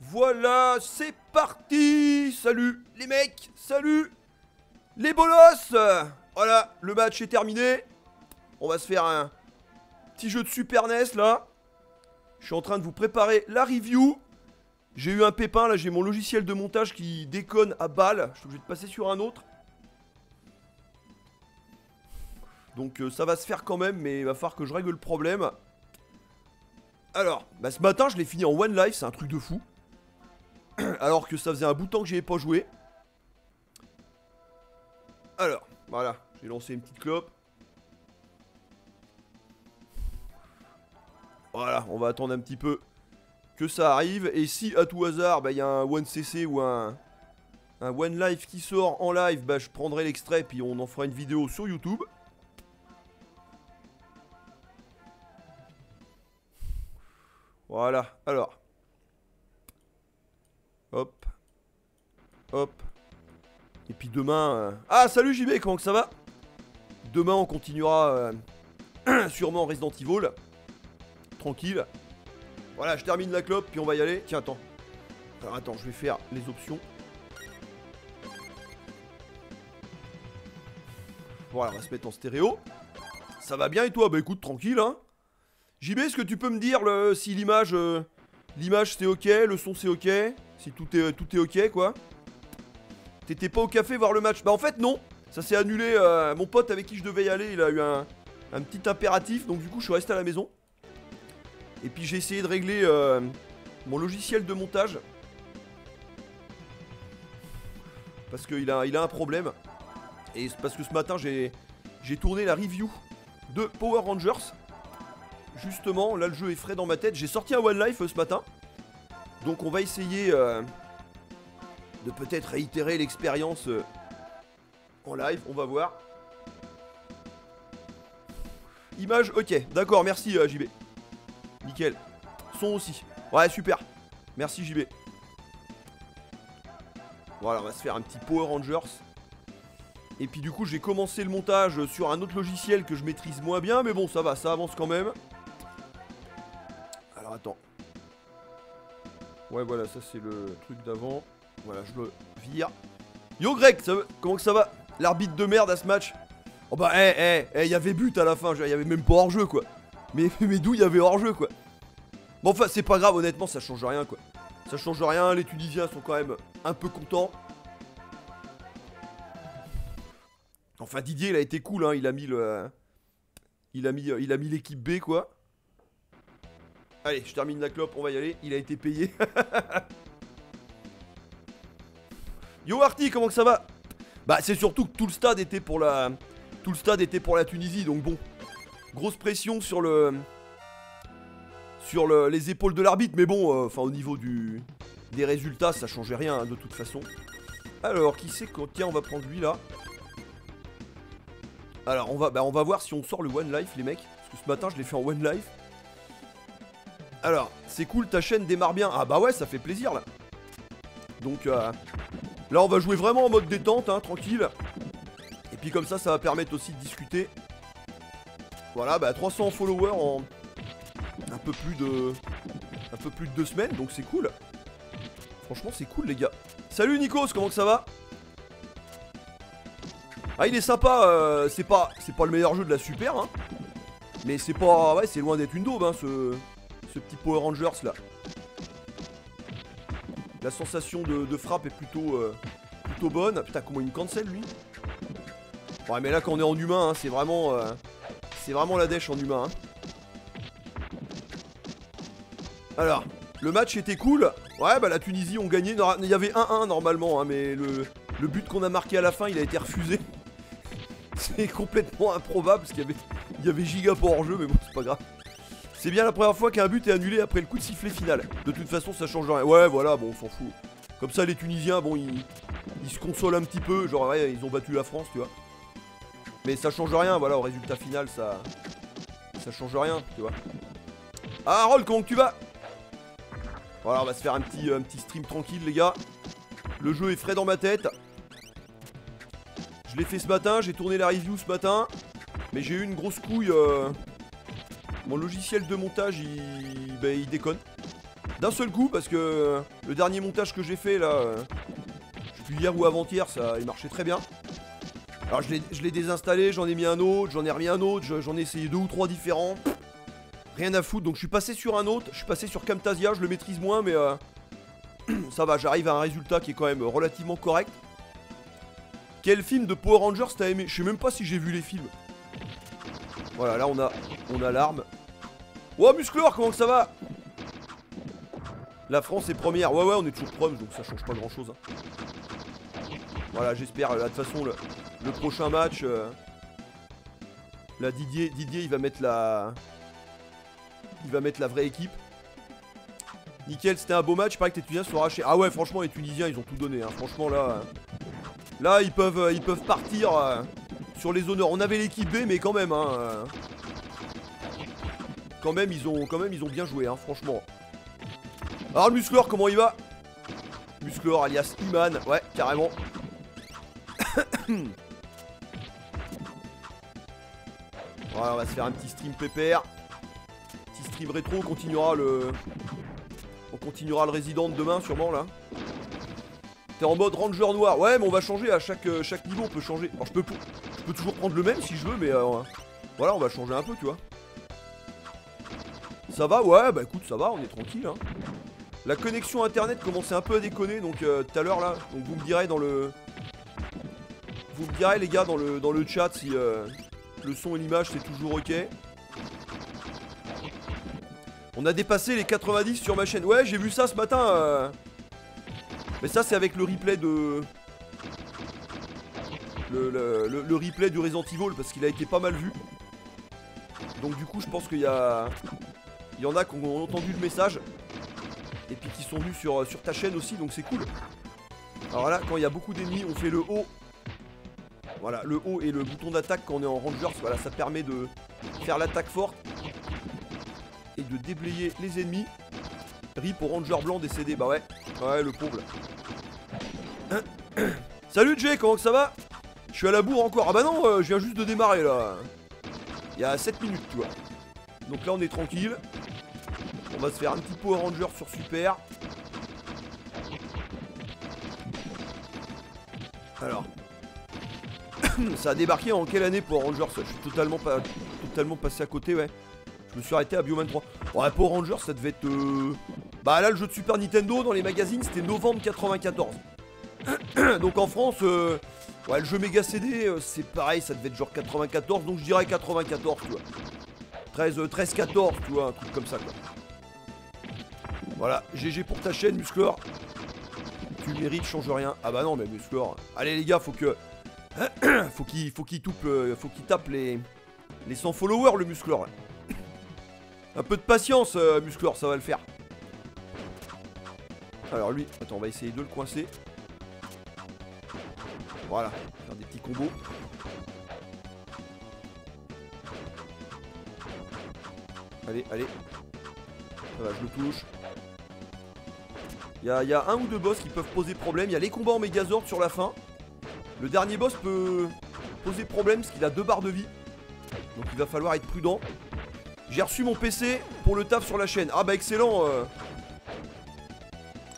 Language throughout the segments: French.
Voilà, c'est parti. Salut les mecs, salut les bolosses. Voilà, le match est terminé. On va se faire un petit jeu de Super NES là. Je suis en train de vous préparer la review. J'ai eu un pépin là, j'ai mon logiciel de montage qui déconne à balle. Je suis obligé de passer sur un autre. Donc ça va se faire quand même, mais il va falloir que je règle le problème. Alors, bah, ce matin je l'ai fini en one life, c'est un truc de fou. Alors que ça faisait un bout de temps que j'y ai pas joué. Alors, voilà, j'ai lancé une petite clope. Voilà, on va attendre un petit peu que ça arrive. Et si à tout hasard, bah, y a un 1cc ou un one life qui sort en live, bah, je prendrai l'extrait puis on en fera une vidéo sur YouTube. Voilà, alors. Hop. Hop. Et puis demain... Ah, salut JB, comment que ça va? Demain, on continuera sûrement Resident Evil. Tranquille. Voilà, je termine la clope, puis on va y aller. Tiens, attends. Alors, attends, je vais faire les options. Voilà, on va se mettre en stéréo. Ça va bien et toi? Bah écoute, tranquille, hein. JB, est-ce que tu peux me dire si l'image c'est ok, le son c'est ok, si tout est ok quoi? T'étais pas au café voir le match? Bah en fait non, ça s'est annulé, mon pote avec qui je devais y aller, il a eu un petit impératif, donc du coup je suis resté à la maison. Et puis j'ai essayé de régler mon logiciel de montage. Parce qu'il a un problème. Et c'est parce que ce matin j'ai tourné la review de Power Rangers. Justement, là le jeu est frais dans ma tête. J'ai sorti un One Life ce matin. Donc on va essayer de peut-être réitérer l'expérience en live. On va voir. Image, ok. D'accord, merci JB. Nickel. Son aussi. Ouais, super. Merci JB. Voilà, on va se faire un petit Power Rangers. Et puis du coup, j'ai commencé le montage sur un autre logiciel que je maîtrise moins bien. Mais bon, ça va, ça avance quand même. Alors attends. Ouais voilà, ça c'est le truc d'avant. Voilà, je le vire. Yo Greg, comment que ça va? L'arbitre de merde à ce match. Oh bah il y avait but à la fin, il y avait même pas hors-jeu quoi. Mais d'où il y avait hors-jeu quoi? Bon enfin c'est pas grave, honnêtement ça change rien quoi. Ça change rien, les Tunisiens sont quand même un peu contents. Enfin Didier il a été cool hein, il a mis le... Il a mis l'équipe B quoi. Allez, je termine la clope, on va y aller. Il a été payé. Yo Arty, comment que ça va? Bah c'est surtout que tout le stade était pour la... Tout le stade était pour la Tunisie, donc bon. Grosse pression sur le... Sur les épaules de l'arbitre, mais bon, enfin au niveau des résultats, ça changeait rien hein, de toute façon. Alors, qui c'est quand... Tiens, on va prendre lui là. Alors, on va voir si on sort le One Life, les mecs. Parce que ce matin, je l'ai fait en One Life. Alors, c'est cool, ta chaîne démarre bien. Ah bah ouais, ça fait plaisir là. Donc là, on va jouer vraiment en mode détente, hein, tranquille. Et puis comme ça va permettre aussi de discuter. Voilà, bah 300 followers en un peu plus de 2 semaines, donc c'est cool. Franchement, c'est cool les gars. Salut Nikos, comment que ça va? Ah, il est sympa, c'est pas le meilleur jeu de la Super, hein. Mais c'est pas... Ouais, c'est loin d'être une daube, hein, ce petit Power Rangers là. La sensation de frappe est plutôt bonne. Putain, comment il me cancel lui? Ouais mais là quand on est en humain hein, c'est vraiment la dèche en humain hein. Alors, le match était cool. Ouais bah la Tunisie ont gagné. Il y avait 1-1 normalement hein, mais le but qu'on a marqué à la fin il a été refusé. C'est complètement improbable parce qu'il y avait giga pour hors-jeu, mais bon c'est pas grave. C'est bien la première fois qu'un but est annulé après le coup de sifflet final. De toute façon, ça change rien. Ouais, voilà, bon, on s'en fout. Comme ça, les Tunisiens, bon, ils se consolent un petit peu. Genre, ouais, ils ont battu la France, tu vois. Mais ça change rien, voilà, au résultat final, ça change rien, tu vois. Ah, Roll, comment tu vas? Voilà, on va se faire un petit stream tranquille, les gars. Le jeu est frais dans ma tête. Je l'ai fait ce matin, j'ai tourné la review ce matin. Mais j'ai eu une grosse couille. Mon logiciel de montage, il déconne. d'un seul coup parce que le dernier montage que j'ai fait là, je sais plus hier ou avant-hier, ça il marchait très bien. Alors je l'ai désinstallé, j'en ai mis un autre, j'en ai remis un autre, j'en ai essayé 2 ou 3 différents. Rien à foutre, donc je suis passé sur un autre, je suis passé sur Camtasia, je le maîtrise moins mais ça va, j'arrive à un résultat qui est quand même relativement correct. Quel film de Power Rangers t'as aimé? Je sais même pas si j'ai vu les films. Voilà, là on a l'arme. Oh Musclor, comment que ça va? La France est première, ouais on est toujours première, donc ça change pas grand chose hein. Voilà, j'espère, là de toute façon le prochain match, là Didier il va mettre la vraie équipe. Nickel, c'était un beau match, il paraît que les Tunisiens sont arrachés. Ah ouais, franchement les Tunisiens ils ont tout donné hein. Franchement là ils peuvent partir sur les honneurs. On avait l'équipe B mais quand même hein, quand même ils ont bien joué hein, franchement. Alors le Musclor, comment il va? Musclor alias Iman, ouais carrément. Voilà, on va se faire un petit stream pépère. Petit stream rétro, on continuera le Resident demain sûrement là. T'es en mode Ranger noir. Ouais mais on va changer à chaque niveau, on peut changer. Alors je peux toujours prendre le même si je veux mais voilà, on va changer un peu tu vois. Ça va? Ouais bah écoute ça va, on est tranquille hein. La connexion internet commençait un peu à déconner donc tout à l'heure là. Donc vous me direz les gars dans le chat si le son et l'image c'est toujours ok. On a dépassé les 90 sur ma chaîne. Ouais j'ai vu ça ce matin. Mais ça c'est avec le replay de... Le replay du Resident Evil parce qu'il a été pas mal vu. Donc du coup je pense qu'il y en a qui ont entendu le message. Et puis qui sont venus sur ta chaîne aussi donc c'est cool. Alors là quand il y a beaucoup d'ennemis on fait le haut. Voilà le haut et le bouton d'attaque quand on est en Rangers. Voilà ça permet de faire l'attaque forte. Et de déblayer les ennemis. RIP au Ranger blanc décédé. Bah ouais le pauvre là. Salut Jay, comment que ça va? Je suis à la bourre encore. Ah bah non je viens juste de démarrer là. Il y a 7 minutes tu vois. Donc là on est tranquille. On va se faire un petit Power Ranger sur Super. Alors. Ça a débarqué en quelle année Power Rangers? Je suis totalement passé à côté ouais. Je me suis arrêté à Bioman 3. Ouais Power Rangers ça devait être... Bah là le jeu de Super Nintendo dans les magazines c'était novembre 94. Donc en France ouais le jeu Mega CD c'est pareil ça devait être genre 94. Donc je dirais 94 tu vois. 13-14 tu vois un truc comme ça quoi. Voilà, GG pour ta chaîne, Musclor. Tu le mérites, change rien. Ah bah non, mais Musclor. Allez les gars, faut qu'il tape les 100 followers, le Musclor. Un peu de patience, Musclor, ça va le faire. Alors lui, attends, on va essayer de le coincer. Voilà, faire des petits combos. Allez. Ça va, je le touche. Il y a un ou deux boss qui peuvent poser problème. Il y a les combats en Megazord sur la fin. Le dernier boss peut poser problème parce qu'il a 2 barres de vie. Donc il va falloir être prudent. J'ai reçu mon PC pour le taf sur la chaîne. Ah bah excellent.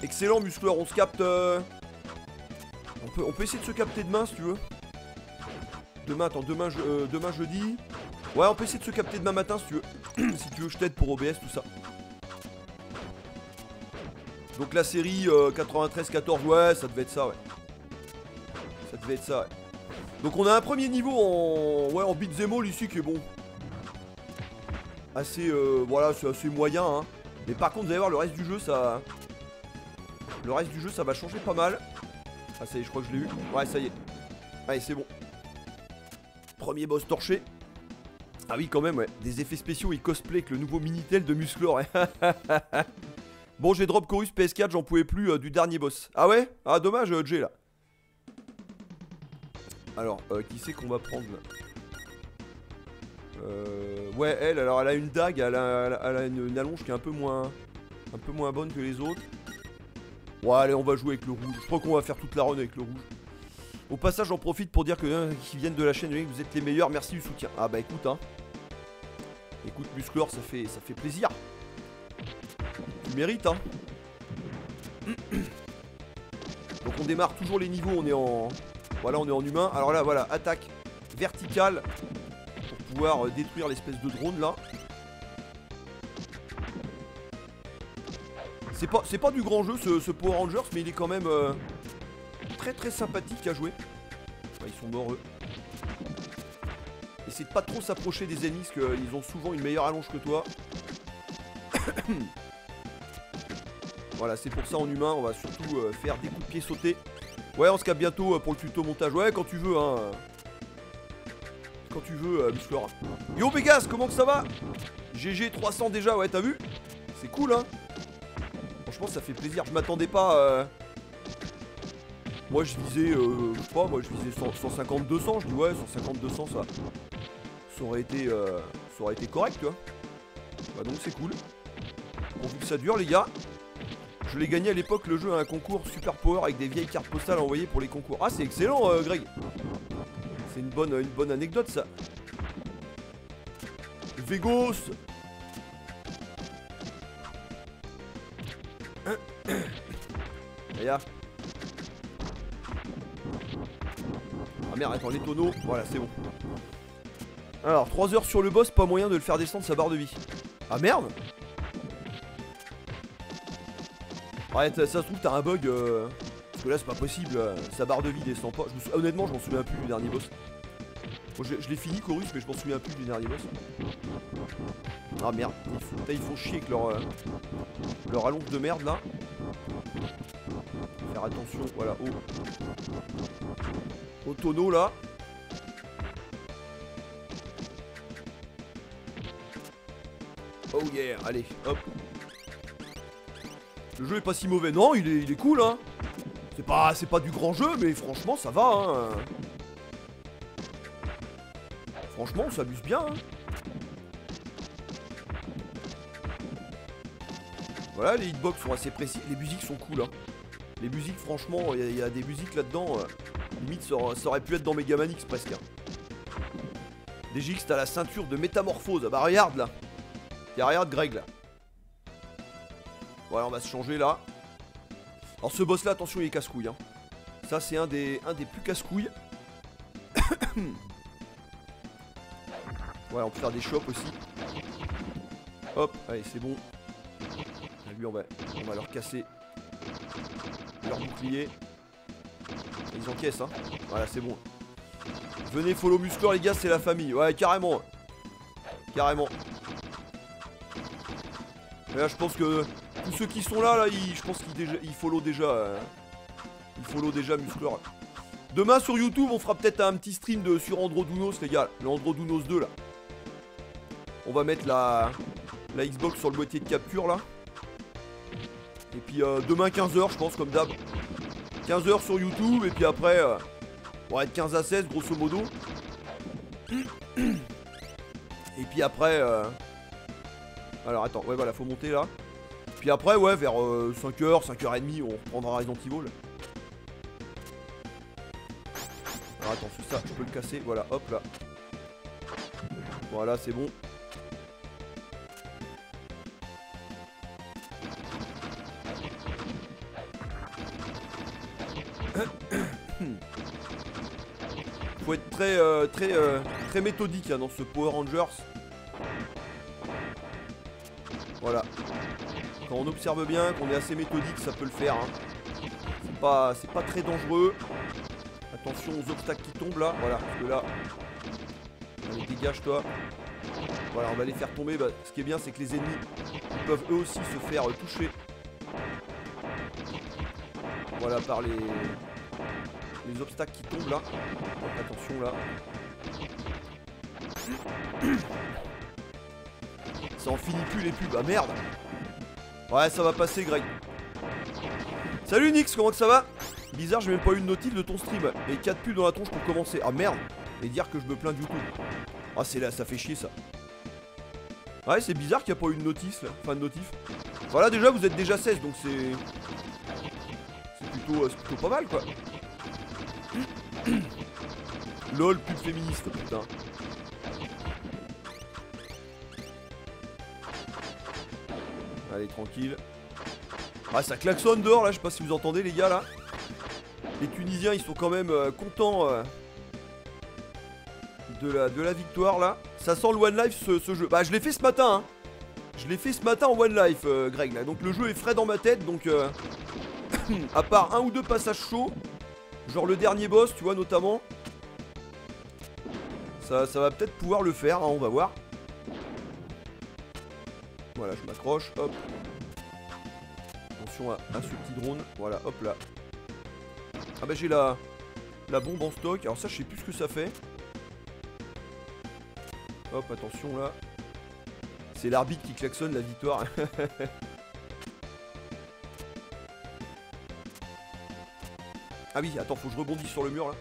Excellent Musclor, on se capte. On peut essayer de se capter demain si tu veux. Demain jeudi. Ouais on peut essayer de se capter demain matin si tu veux. Si tu veux je t'aide pour OBS tout ça. Donc la série 93-14, ouais, ça devait être ça, ouais. Ça devait être ça, ouais. Donc on a un premier niveau en beat'em all ici qui est bon. Assez, voilà, c'est assez moyen, hein. Mais par contre, vous allez voir, le reste du jeu, ça... Le reste du jeu, ça va changer pas mal. Ah, ça y est, je crois que je l'ai eu. Ouais, ça y est. Allez, c'est bon. Premier boss torché. Ah oui, quand même, ouais. Des effets spéciaux et cosplay avec le nouveau Minitel de Musclor. Bon, j'ai drop Chorus PS4, j'en pouvais plus du dernier boss. Ah ouais? Ah, dommage, Jay, là. Alors, qui c'est qu'on va prendre, là? Ouais, elle, alors, elle a une dague, elle a une allonge qui est un peu moins bonne que les autres. Ouais, allez, on va jouer avec le rouge. Je crois qu'on va faire toute la run avec le rouge. Au passage, j'en profite pour dire que qui viennent de la chaîne, vous êtes les meilleurs, merci du soutien. Ah bah écoute, hein. Écoute, Musclor, ça fait plaisir. Tu mérites hein. Donc on démarre toujours les niveaux, on est en... Voilà, on est en humain. Alors là, voilà, attaque verticale pour pouvoir détruire l'espèce de drone là. C'est pas du grand jeu ce Power Rangers, mais il est quand même très très sympathique à jouer. Ouais, ils sont morts eux. Essaye de pas trop s'approcher des ennemis parce qu'ils ont souvent une meilleure allonge que toi. Voilà, c'est pour ça en humain, on va surtout faire des coups de pied sautés. Ouais, on se capte bientôt pour le tuto montage. Ouais, quand tu veux, hein. Quand tu veux, Musclor. Yo, Pégase, comment que ça va? GG 300 déjà, ouais, t'as vu? C'est cool, hein. Franchement, ça fait plaisir. Je m'attendais pas. Moi, je visais, je sais pas, moi, je visais 150-200. Je dis, ouais, 150-200, ça aurait été correct, tu vois. Bah, donc, c'est cool. Pourvu que ça dure, les gars. Je l'ai gagné à l'époque le jeu à un concours Super Power avec des vieilles cartes postales envoyées pour les concours. Ah c'est excellent Greg. C'est une bonne anecdote ça. Vegos. Regarde. Ah merde attends les tonneaux. Voilà c'est bon. Alors 3 heures sur le boss, pas moyen de le faire descendre sa barre de vie. Ah merde. Ouais, ça se trouve, t'as un bug. Parce que là, c'est pas possible. Sa barre de vie descend pas. Honnêtement, je m'en souviens plus du dernier boss. Bon, je l'ai fini, Chorus, mais je m'en souviens plus du dernier boss. Ah merde, ils font chier avec leur allonge de merde là. Faire attention, voilà, au tonneau là. Oh yeah, allez, hop. Le jeu est pas si mauvais, non, il est cool hein. C'est pas du grand jeu, mais franchement ça va hein. Franchement on s'amuse bien hein. Voilà, les hitbox sont assez précis, les musiques sont cool hein. Les musiques franchement, il y a des musiques là-dedans, limite ça aurait pu être dans Megaman X presque hein. DGX t'as la ceinture de métamorphose, bah regarde là. Regarde Greg là. Voilà, on va se changer là. Alors ce boss là, attention, il est casse-couille hein. Ça c'est un des plus casse-couilles. Voilà, on peut faire des chops aussi. Hop, allez, c'est bon. Lui, on va leur casser leur bouclier. Ils encaissent hein. Voilà, c'est bon. Venez follow Musclor les gars, c'est la famille. Ouais, carrément. Carrément. Et là, je pense que tous ceux qui sont là, je pense qu'ils follow déjà. Ils follow déjà Musclor. Demain sur YouTube, on fera peut-être un petit stream sur Androdounos, les gars. Le Androdounos 2 là. On va mettre la Xbox sur le boîtier de capture là. Et puis demain 15h, je pense, comme d'hab. 15h sur YouTube, et puis après, on va être 15 à 16, grosso modo. Et puis après. Alors attends, ouais, voilà, faut monter là. Puis après, ouais, vers 5h, 5h30, on reprendra Resident Evil. Alors attends, c'est ça, je peux le casser, voilà, hop là. Voilà, c'est bon. Faut être très méthodique hein, dans ce Power Rangers. Voilà. Quand on observe bien, qu'on est assez méthodique, ça peut le faire. Hein. C'est pas très dangereux. Attention aux obstacles qui tombent là. Voilà, parce que là. Allez, dégage-toi. Voilà, on va les faire tomber. Bah, ce qui est bien, c'est que les ennemis ils peuvent eux aussi se faire toucher. Voilà, par les obstacles qui tombent là. Donc, attention là. Ça en finit plus les pubs. Ah merde. Ouais, ça va passer, Greg. Salut Nix, comment que ça va? Bizarre, j'ai même pas eu une notif de ton stream. Et 4 pubs dans la tronche pour commencer. Ah merde. Et dire que je me plains de YouTube. Ah, c'est là, ça fait chier ça. Ouais, c'est bizarre qu'il n'y a pas eu une notice là. Enfin, de notif. Voilà, déjà, vous êtes déjà 16, donc c'est. C'est plutôt pas mal quoi. LOL, pub féministe, putain. Allez, tranquille. Ah, ça klaxonne dehors là, je sais pas si vous entendez les gars là. Les Tunisiens ils sont quand même contents de la victoire là. Ça sent le One Life ce jeu. Bah je l'ai fait ce matin hein. Je l'ai fait ce matin en One Life Greg là. Donc le jeu est frais dans ma tête donc à part un ou deux passages chauds, genre le dernier boss tu vois notamment. Ça va peut-être pouvoir le faire hein, on va voir. Voilà je m'accroche, hop. Attention à ce petit drone, voilà hop là. Ah bah j'ai la bombe en stock, alors ça je sais plus ce que ça fait. Hop attention là. C'est l'arbitre qui klaxonne la victoire. Ah oui attends faut que je rebondisse sur le mur là.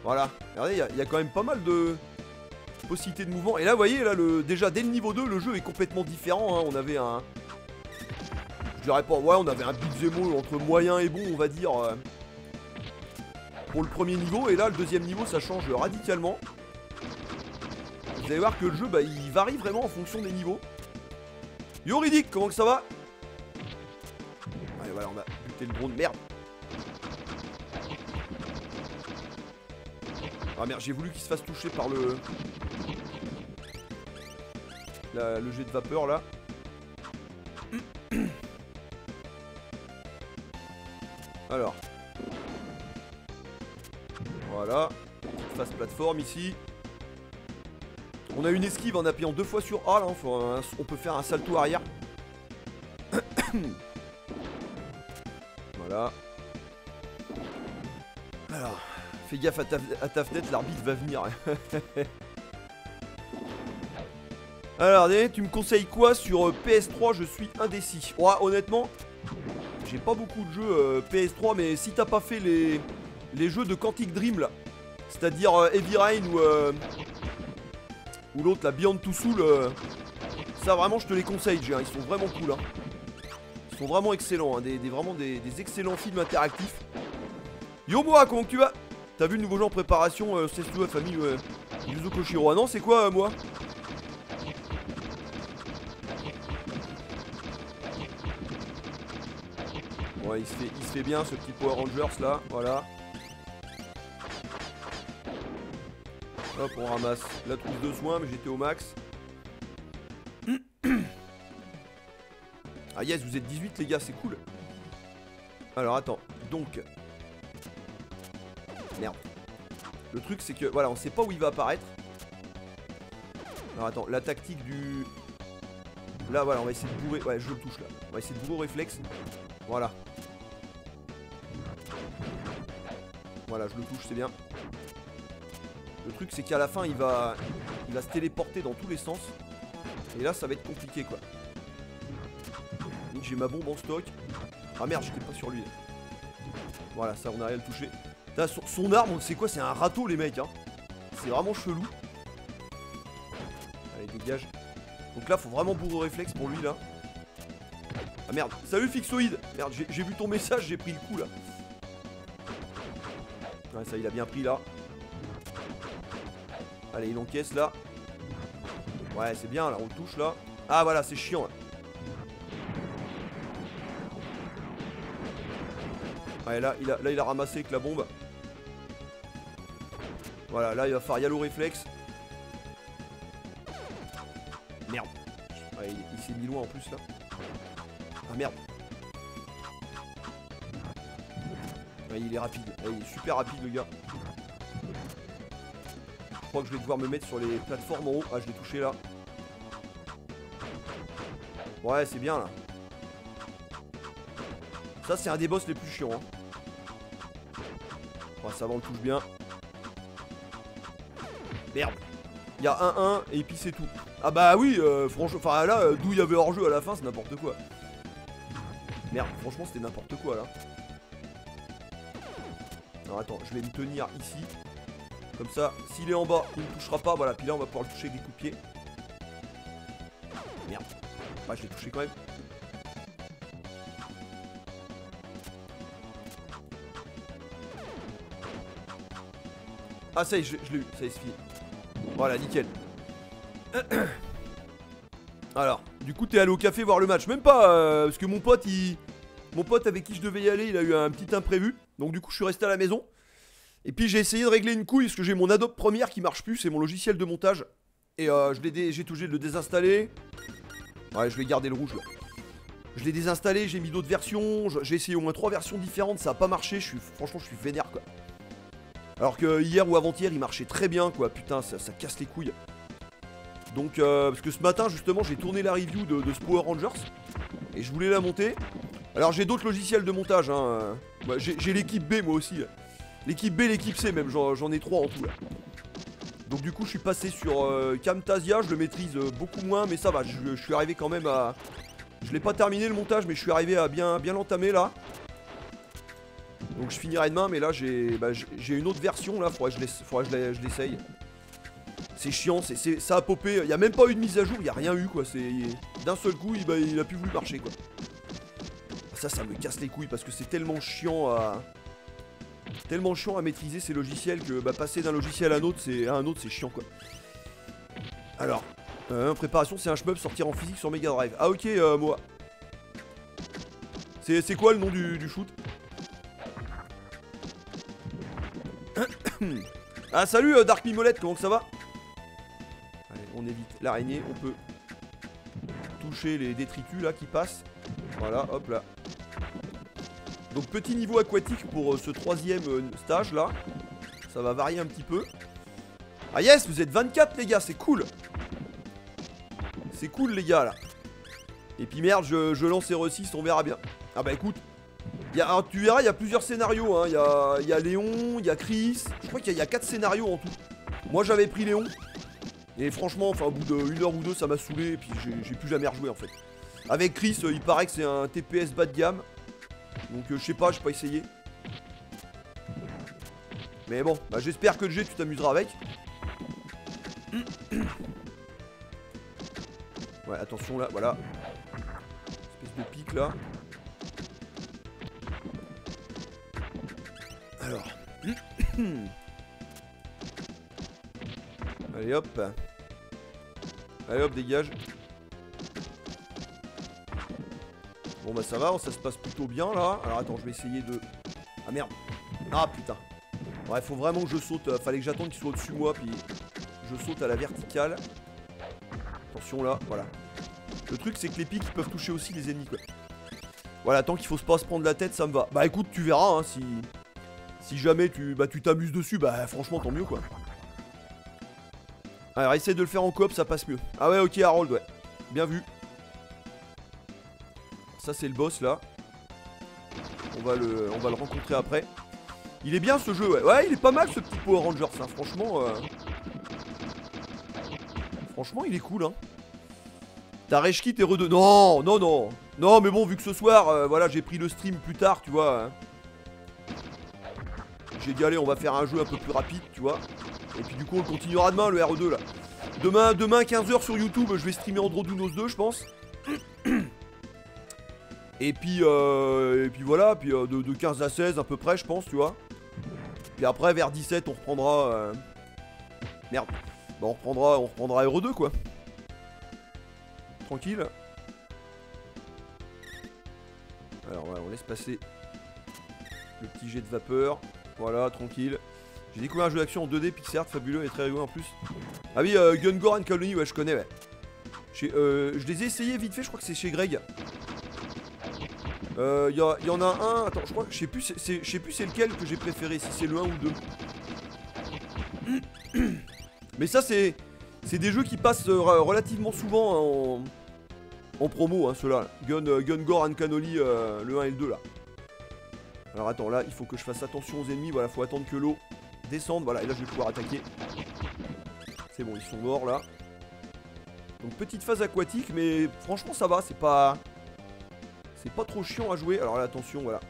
Voilà, regardez il y a quand même pas mal de possibilités de mouvement. Et là vous voyez là déjà dès le niveau 2 le jeu est complètement différent hein. On avait un... Je dirais pas, ouais on avait un beat'em all entre moyen et bon on va dire pour le premier niveau. Et là le deuxième niveau ça change radicalement. Vous allez voir que le jeu bah il varie vraiment en fonction des niveaux. Yo Riddick, comment que ça va? Allez voilà on va buter le drone, merde. Ah merde j'ai voulu qu'il se fasse toucher par le jet de vapeur là. Alors. Voilà. Phase plateforme ici. On a une esquive en appuyant 2 fois sur A là. On peut faire un salto arrière. Voilà. Alors. Fais gaffe à ta fenêtre, l'arbitre va venir. Alors, tu me conseilles quoi sur PS3? Je suis indécis. Ouais, honnêtement, j'ai pas beaucoup de jeux PS3, mais si t'as pas fait les jeux de Quantic Dream là, c'est-à-dire Heavy Rain ou l'autre, la Beyond Two Souls, ça vraiment je te les conseille, ils sont vraiment cool. Hein. Ils sont vraiment excellents, hein, vraiment des excellents films interactifs. Yo moi, comment tu vas? T'as vu le nouveau jeu en préparation, c'est tout la famille Yuzo Koshiro. Ah non, c'est quoi moi? Ouais, il se fait bien ce petit Power Rangers là, voilà. Hop, on ramasse la trousse de soins, mais j'étais au max. Ah yes, vous êtes 18 les gars, c'est cool. Alors attends, donc... Merde. Le truc c'est que, voilà, on sait pas où il va apparaître. Alors attends, la tactique du... Là voilà, on va essayer de bourrer... Ouais, je le touche là. On va essayer de bourrer au réflexe. Voilà. Voilà, je le touche, c'est bien. Le truc c'est qu'à la fin il va se téléporter dans tous les sens. Et là ça va être compliqué quoi. Donc j'ai ma bombe en stock. Ah merde, j'étais pas sur lui. Voilà, ça on a rien à le toucher. Son arme, c'est quoi? C'est un râteau les mecs hein. C'est vraiment chelou. Allez dégage. Donc là faut vraiment bourrer au réflexe pour lui là. Ah merde, salut Fixoïde. Merde, j'ai vu ton message, j'ai pris le coup là. Ouais ça il a bien pris là. Allez il encaisse là. Ouais c'est bien là, on le touche là. Ah voilà c'est chiant là. Ouais là il a ramassé avec la bombe. Voilà là il va faire yalo réflexe. Merde. Ouais, il s'est mis loin en plus là. Ah merde. Ouais, il est rapide, ouais, il est super rapide le gars. Je crois que je vais devoir me mettre sur les plateformes en haut. Ah je l'ai touché là. Ouais c'est bien là. Ça c'est un des boss les plus chiants hein. Ouais, ça va, on le touche bien. Merde. Il y a 1-1 et puis c'est tout. Ah bah oui franchement, enfin là d'où il y avait hors-jeu à la fin c'est n'importe quoi. Merde franchement c'était n'importe quoi là. Alors attends, je vais me tenir ici. Comme ça, s'il est en bas, il ne touchera pas. Voilà, puis là on va pouvoir le toucher avec des coups de pied. Merde. Bah je l'ai touché quand même. Ah ça y est, je l'ai eu, ça y est, c'est fini. Voilà, nickel. Alors, du coup t'es allé au café voir le match. Même pas, parce que mon pote mon pote avec qui je devais y aller, il a eu un petit imprévu. Donc du coup je suis resté à la maison. Et puis j'ai essayé de régler une couille parce que j'ai mon Adobe Premiere qui marche plus, c'est mon logiciel de montage. Et j'ai tout obligé de le désinstaller. Ouais, je vais garder le rouge là. Je l'ai désinstallé, j'ai mis d'autres versions, j'ai essayé au moins 3 versions différentes, ça a pas marché, franchement je suis vénère quoi. Alors que hier ou avant-hier il marchait très bien quoi, putain ça casse les couilles. Donc parce que ce matin justement j'ai tourné la review de ce Power Rangers et je voulais la monter. Alors j'ai d'autres logiciels de montage hein. J'ai l'équipe B moi aussi. L'équipe B, l'équipe C même, j'en ai 3 en tout là. Donc du coup je suis passé sur Camtasia, je le maîtrise beaucoup moins mais ça va, je suis arrivé quand même à... Je l'ai pas terminé le montage mais je suis arrivé à bien l'entamer là. Donc je finirai demain mais là j'ai une autre version là, faudrait que je l'essaye. C'est chiant, ça a popé, il y a même pas eu de mise à jour, il y a rien eu quoi, d'un seul coup il a plus voulu marcher quoi. Ça me casse les couilles parce que c'est tellement chiant à maîtriser ces logiciels que passer d'un logiciel à un autre c'est chiant quoi. Alors en préparation c'est un shmup sortir en physique sur Mega Drive. Ah ok moi. C'est quoi le nom du shoot? Ah salut Dark Mimolette, comment que ça va? Allez on évite l'araignée, on peut toucher les détritus là qui passent. Voilà hop là. Donc petit niveau aquatique pour ce 3ème stage là. Ça va varier un petit peu. Ah yes, vous êtes 24 les gars, c'est cool. C'est cool les gars là. Et puis merde, je lance R6, on verra bien. Ah bah écoute, alors, tu verras, il y a plusieurs scénarios hein. Il y a Léon, il y a Chris. Je crois qu'il y a 4 scénarios en tout. Moi j'avais pris Léon. Et franchement, enfin au bout d'1 heure ou 2 ça m'a saoulé. Et puis j'ai plus jamais rejoué en fait. Avec Chris, il paraît que c'est un TPS bas de gamme. Donc je sais pas, j'ai pas essayé. Mais bon, j'espère que le jeu tu t'amuseras avec. Ouais, attention là, voilà. Espèce de pic là. Alors. Allez hop. Allez hop, dégage. Bon bah ça va, ça se passe plutôt bien là. Alors attends, je vais essayer de... Ah merde. Ah putain. Ouais, faut vraiment que je saute. Fallait que j'attende qu'il soit au-dessus de moi, puis je saute à la verticale. Attention là, voilà. Le truc c'est que les pics ils peuvent toucher aussi les ennemis quoi. Voilà, tant qu'il faut pas se prendre la tête, ça me va. Bah écoute, tu verras hein, si jamais tu t'amuses dessus, bah franchement tant mieux quoi. Alors essaye de le faire en coop, ça passe mieux. Ah ouais ok Harold, ouais. Bien vu. Ça c'est le boss là. On va le rencontrer après. Il est bien ce jeu, ouais. Ouais, il est pas mal ce petit Power Rangers, hein. Franchement, franchement, il est cool, hein. T'as Reshkit et Re2. Non, non, non. Non, mais bon, vu que ce soir, voilà, j'ai pris le stream plus tard, tu vois. Hein. J'ai dit, allez, on va faire un jeu un peu plus rapide, tu vois. Et puis du coup, on continuera demain, le RE2, là. Demain 15h sur YouTube, je vais streamer Androdunos 2, je pense. Et puis voilà, puis de 15 à 16 à peu près, je pense, tu vois. Puis après, vers 17, on reprendra... Merde. Bah, on reprendra RE2, quoi. Tranquille. Alors, voilà, on laisse passer le petit jet de vapeur. Voilà, tranquille. J'ai découvert un jeu d'action en 2D, pixel art, fabuleux et très rigolo en plus. Ah oui, Gungor and Colony, ouais, je connais, ouais. Je les ai essayés vite fait, je crois que c'est chez Greg. Y en a un, attends, je crois que je sais plus c'est lequel que j'ai préféré, si c'est le 1 ou le 2. Mais ça c'est des jeux qui passent relativement souvent hein, en promo, hein, ceux-là. Gungor and Cannoli, le 1 et le 2 là. Alors attends, là il faut que je fasse attention aux ennemis, voilà, faut attendre que l'eau descende, voilà, et là je vais pouvoir attaquer. C'est bon, ils sont morts là. Donc petite phase aquatique, mais franchement ça va, c'est pas trop chiant à jouer. Alors là, attention, voilà.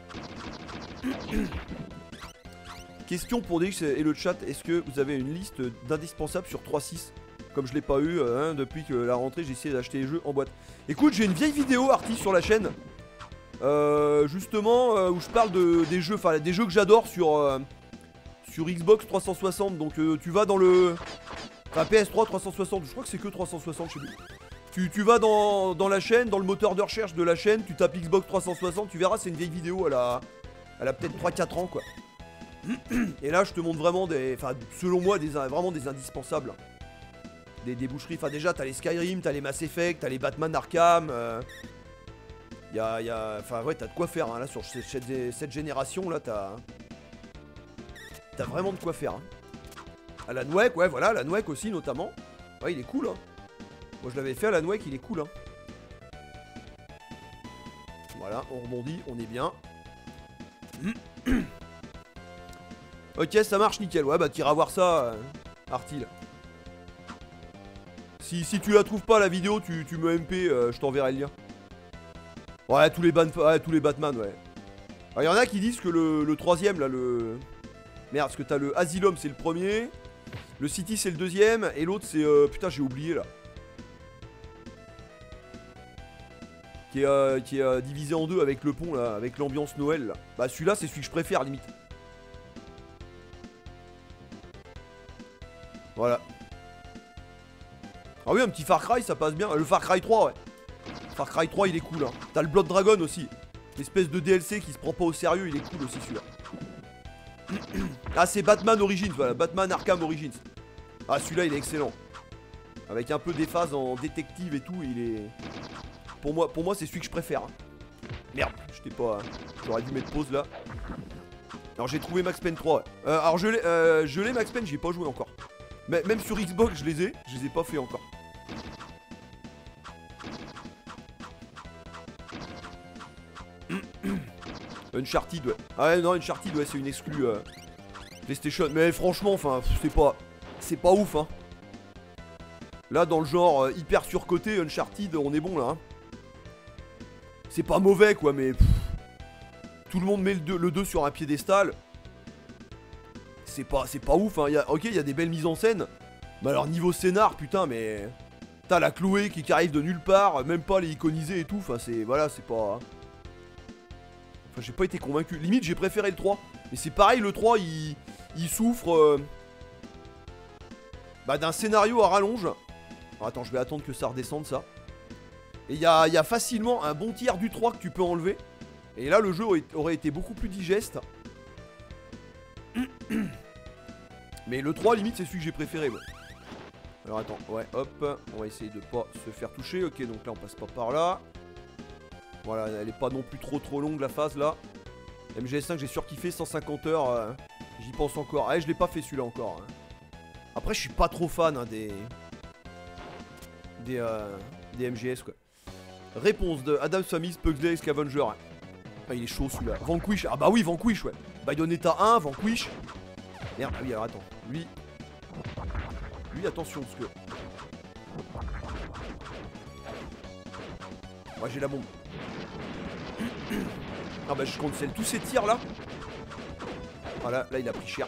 Question pour DX et le chat, est-ce que vous avez une liste d'indispensables sur 3.6? Comme je l'ai pas eu, hein, depuis que la rentrée, j'ai essayé d'acheter les jeux en boîte. Écoute, j'ai une vieille vidéo, Arty, sur la chaîne. Justement, où je parle des jeux, enfin des jeux que j'adore sur Xbox 360. Donc tu vas dans le... Enfin PS3 360, je crois que c'est que 360, je sais plus. Tu vas dans la chaîne, dans le moteur de recherche de la chaîne, tu tapes Xbox 360, tu verras, c'est une vieille vidéo, elle a peut-être 3-4 ans, quoi. Et là, je te montre vraiment des... Enfin, selon moi, vraiment des indispensables. Des boucheries. Enfin, déjà, t'as les Skyrim, t'as les Mass Effect, t'as les Batman Arkham. Enfin, ouais, t'as de quoi faire, hein, là, sur cette génération, là, t'as vraiment de quoi faire, hein. À la Nwek, ouais, voilà, la Nwek aussi, notamment. Ouais, il est cool, hein. Moi, je l'avais fait à la Nwek, il est cool, hein. Voilà, on rebondit, on est bien. Ok, ça marche nickel. Ouais, bah t'iras voir ça, Artil. Si tu la trouves pas la vidéo, tu me MP, je t'enverrai le lien. Ouais, tous les Batman, ouais. Alors, il y en a qui disent que le troisième, là, le... Merde, parce que t'as le Asylum, c'est le premier. Le City, c'est le deuxième. Et l'autre, c'est... Putain, j'ai oublié, là. Qui est divisé en deux avec le pont, là. Avec l'ambiance Noël, là. Bah, celui-là, c'est celui que je préfère, limite. Voilà. Ah oui, un petit Far Cry, ça passe bien. Le Far Cry 3, ouais. Far Cry 3, il est cool, hein. T'as le Blood Dragon aussi. L'espèce de DLC qui se prend pas au sérieux, il est cool aussi, celui-là. Ah, c'est Batman Origins, voilà. Batman Arkham Origins. Ah, celui-là, il est excellent. Avec un peu des phases en détective et tout, il est... Pour moi c'est celui que je préfère, hein. Merde, je t'ai pas... J'aurais dû mettre pause, là. Alors, j'ai trouvé Max Payne 3, ouais. Alors, je l'ai Max Payne, j'y ai pas joué encore. Mais même sur Xbox, je les ai pas fait encore. Uncharted, ouais. Ah ouais, non, Uncharted, ouais, c'est une exclue PlayStation. Mais franchement, enfin, c'est pas ouf, hein. Là, dans le genre hyper surcoté, Uncharted, on est bon, là, hein. C'est pas mauvais, quoi, mais... tout le monde met le 2 sur un piédestal. C'est pas ouf, hein. Ok, il y a des belles mises en scène. Mais alors, niveau scénar, putain, mais... T'as la Chloé qui arrive de nulle part, même pas les iconisés et tout. Enfin, c'est... Voilà, c'est pas... Enfin, j'ai pas été convaincu. Limite, j'ai préféré le 3. Mais c'est pareil, le 3, il souffre... Bah, d'un scénario à rallonge. Alors, attends, je vais attendre que ça redescende, ça. Et il y a facilement un bon tiers du 3 que tu peux enlever. Et là, le jeu aurait été beaucoup plus digeste. Mais le 3, limite, c'est celui que j'ai préféré, ouais. Alors, attends, ouais, hop. On va essayer de pas se faire toucher. Ok, donc là, on passe pas par là. Voilà, elle est pas non plus trop longue, la phase, là. MGS5, j'ai surkiffé, 150 heures. J'y pense encore. Ah, je l'ai pas fait, celui-là, encore, hein. Après, je suis pas trop fan, hein, des MGS, quoi. Réponse de Adam Family, Pugsley, Scavenger. Ah, il est chaud celui-là. Vanquish. Ah bah oui, Vanquish, ouais. Bayonetta 1, Vanquish. Merde, ah oui, alors attends. Lui, attention, parce que... Ouais, j'ai la bombe. Ah bah je cancel tous ces tirs, là. Voilà, là, il a pris cher.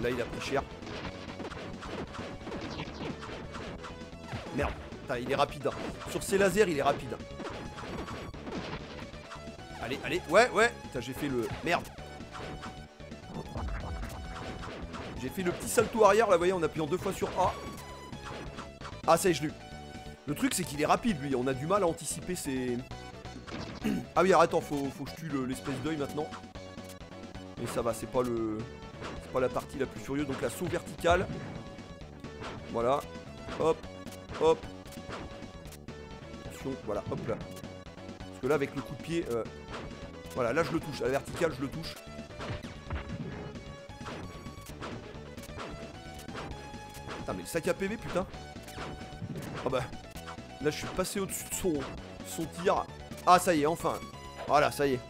Là, il a pris cher. Merde. Putain, il est rapide, hein. Sur ses lasers, il est rapide. Allez, allez, ouais. Putain, j'ai fait le... Merde. J'ai fait le petit salto arrière, là, vous voyez, en appuyant 2 fois sur A. Ah, ça y est, je l'ai eu. Le truc, c'est qu'il est rapide, lui. On a du mal à anticiper ses... Ah oui, alors attends, faut que je tue l'espèce d'œil, maintenant. Mais ça va, c'est pas la partie la plus furieuse. Donc, la saut verticale. Voilà. Hop, hop. Attention, voilà, hop là. Parce que là, avec le coup de pied... Voilà, là, je le touche. À la verticale, je le touche. Putain, mais le sac à PV, putain. Ah bah... Là, je suis passé au-dessus de son tir. Ah, ça y est, enfin. Voilà, ça y est.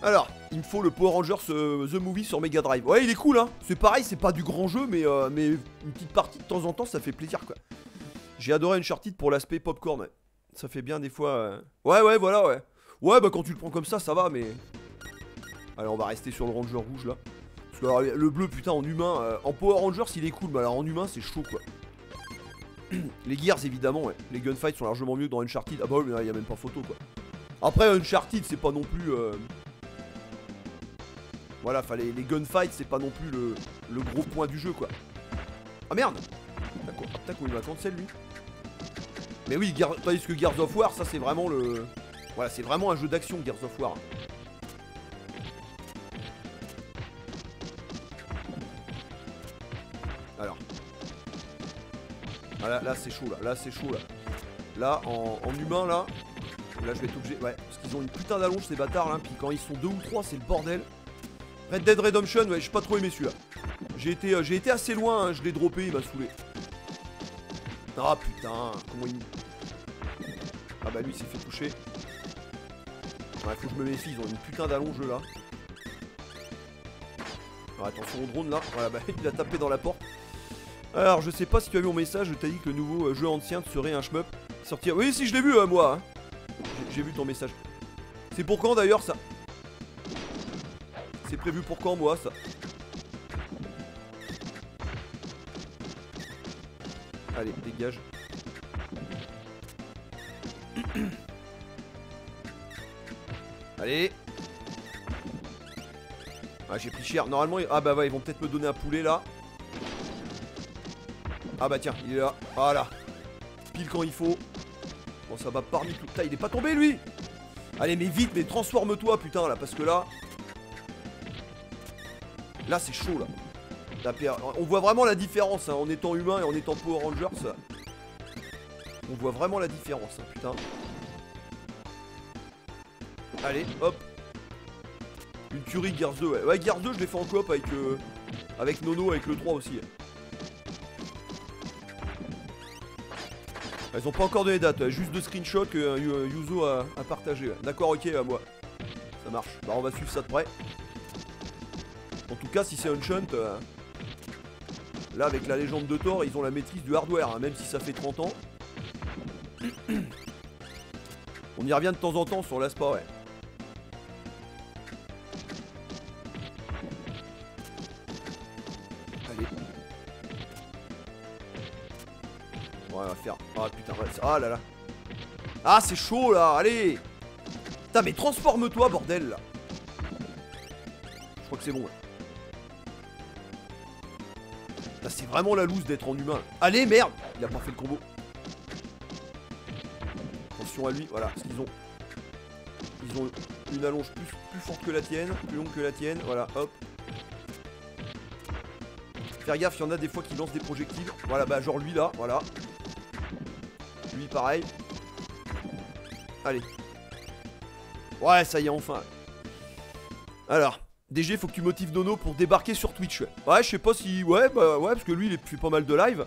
Alors, il me faut le Power Rangers The Movie sur Mega Drive. Ouais, il est cool, hein. C'est pareil, c'est pas du grand jeu, mais une petite partie de temps en temps, ça fait plaisir, quoi. J'ai adoré Uncharted pour l'aspect popcorn, ouais. Ça fait bien des fois... Ouais, voilà, ouais. Ouais, bah quand tu le prends comme ça va, mais... Allez, on va rester sur le Ranger rouge, là. Parce que alors, le bleu, putain, en humain... en Power Rangers, il est cool, mais alors en humain, c'est chaud, quoi. Les Gears, évidemment, ouais. Les gunfights sont largement mieux que dans Uncharted. Ah bah oui, mais il y a même pas photo, quoi. Après, Uncharted, c'est pas non plus... Voilà, enfin, les gunfights, c'est pas non plus le gros point du jeu, quoi. Ah merde! Tac, il m'a cancel lui. Mais oui, tandis que Gears of War, ça c'est vraiment le... Voilà, c'est vraiment un jeu d'action, Gears of War. Alors. Ah, là c'est chaud, là c'est chaud, là. Là, en humain, là je vais être obligé... Ouais, parce qu'ils ont une putain d'allonge, ces bâtards, là. Puis quand ils sont 2 ou 3, c'est le bordel. Red Dead Redemption, ouais, j'ai pas trop aimé celui-là. J'ai été assez loin, hein, je l'ai droppé, il m'a saoulé. Ah putain, comment il... Ah bah lui il s'est fait toucher. Ouais, faut que je me méfie, ils ont une putain d'allonge là. Alors attention au drone là, voilà bah il a tapé dans la porte. Alors je sais pas si tu as vu mon message, je t'ai dit que le nouveau jeu ancien serait un shmup. Sortir... Oui si je l'ai vu moi hein. J'ai vu ton message. C'est pour quand d'ailleurs ça? C'est prévu pour quand moi ça? Allez, dégage. Allez. Ah, j'ai pris cher. Normalement, ah bah ouais, ils vont peut-être me donner un poulet là. Ah bah tiens, il est là. Voilà. Pile quand il faut. Bon, ça va parmi tout. Putain, il est pas tombé lui. Allez, mais vite, mais transforme-toi, putain, là, parce que là. Là, c'est chaud là. On voit vraiment la différence hein, en étant humain et en étant Power Rangers. On voit vraiment la différence, hein, putain. Allez, hop. Une tuerie Gears 2, ouais. Ouais, Gears 2, je l'ai fait en coop avec Nono, avec le 3 aussi. Ils ont pas encore donné date, juste de screenshots que Yuzo a partagé. Ouais. D'accord, ok, moi. Ça marche. Bah, on va suivre ça de près. En tout cas, si c'est Unshunt, là, avec la légende de Thor, ils ont la maîtrise du hardware, hein, même si ça fait 30 ans. On y revient de temps en temps sur l'ASPA, ouais. Allez. Bon, on va faire... Ah putain, ouais. Ah là là. Ah, c'est chaud là, allez. Putain, mais transforme-toi, bordel là. Je crois que c'est bon, là. Là, c'est vraiment la loose d'être en humain. Allez, merde. Il a pas fait le combo. Attention à lui, voilà, parce qu'ils ont une allonge plus forte que la tienne, plus longue que la tienne, voilà, hop. Faire gaffe, il y en a des fois qui lancent des projectiles. Voilà, bah genre lui là, voilà. Lui pareil. Allez. Ouais, ça y est, enfin. Alors, DG, faut que tu motives Nono pour débarquer sur Twitch. Ouais, je sais pas si... Ouais, bah ouais, parce que lui, il fait pas mal de live.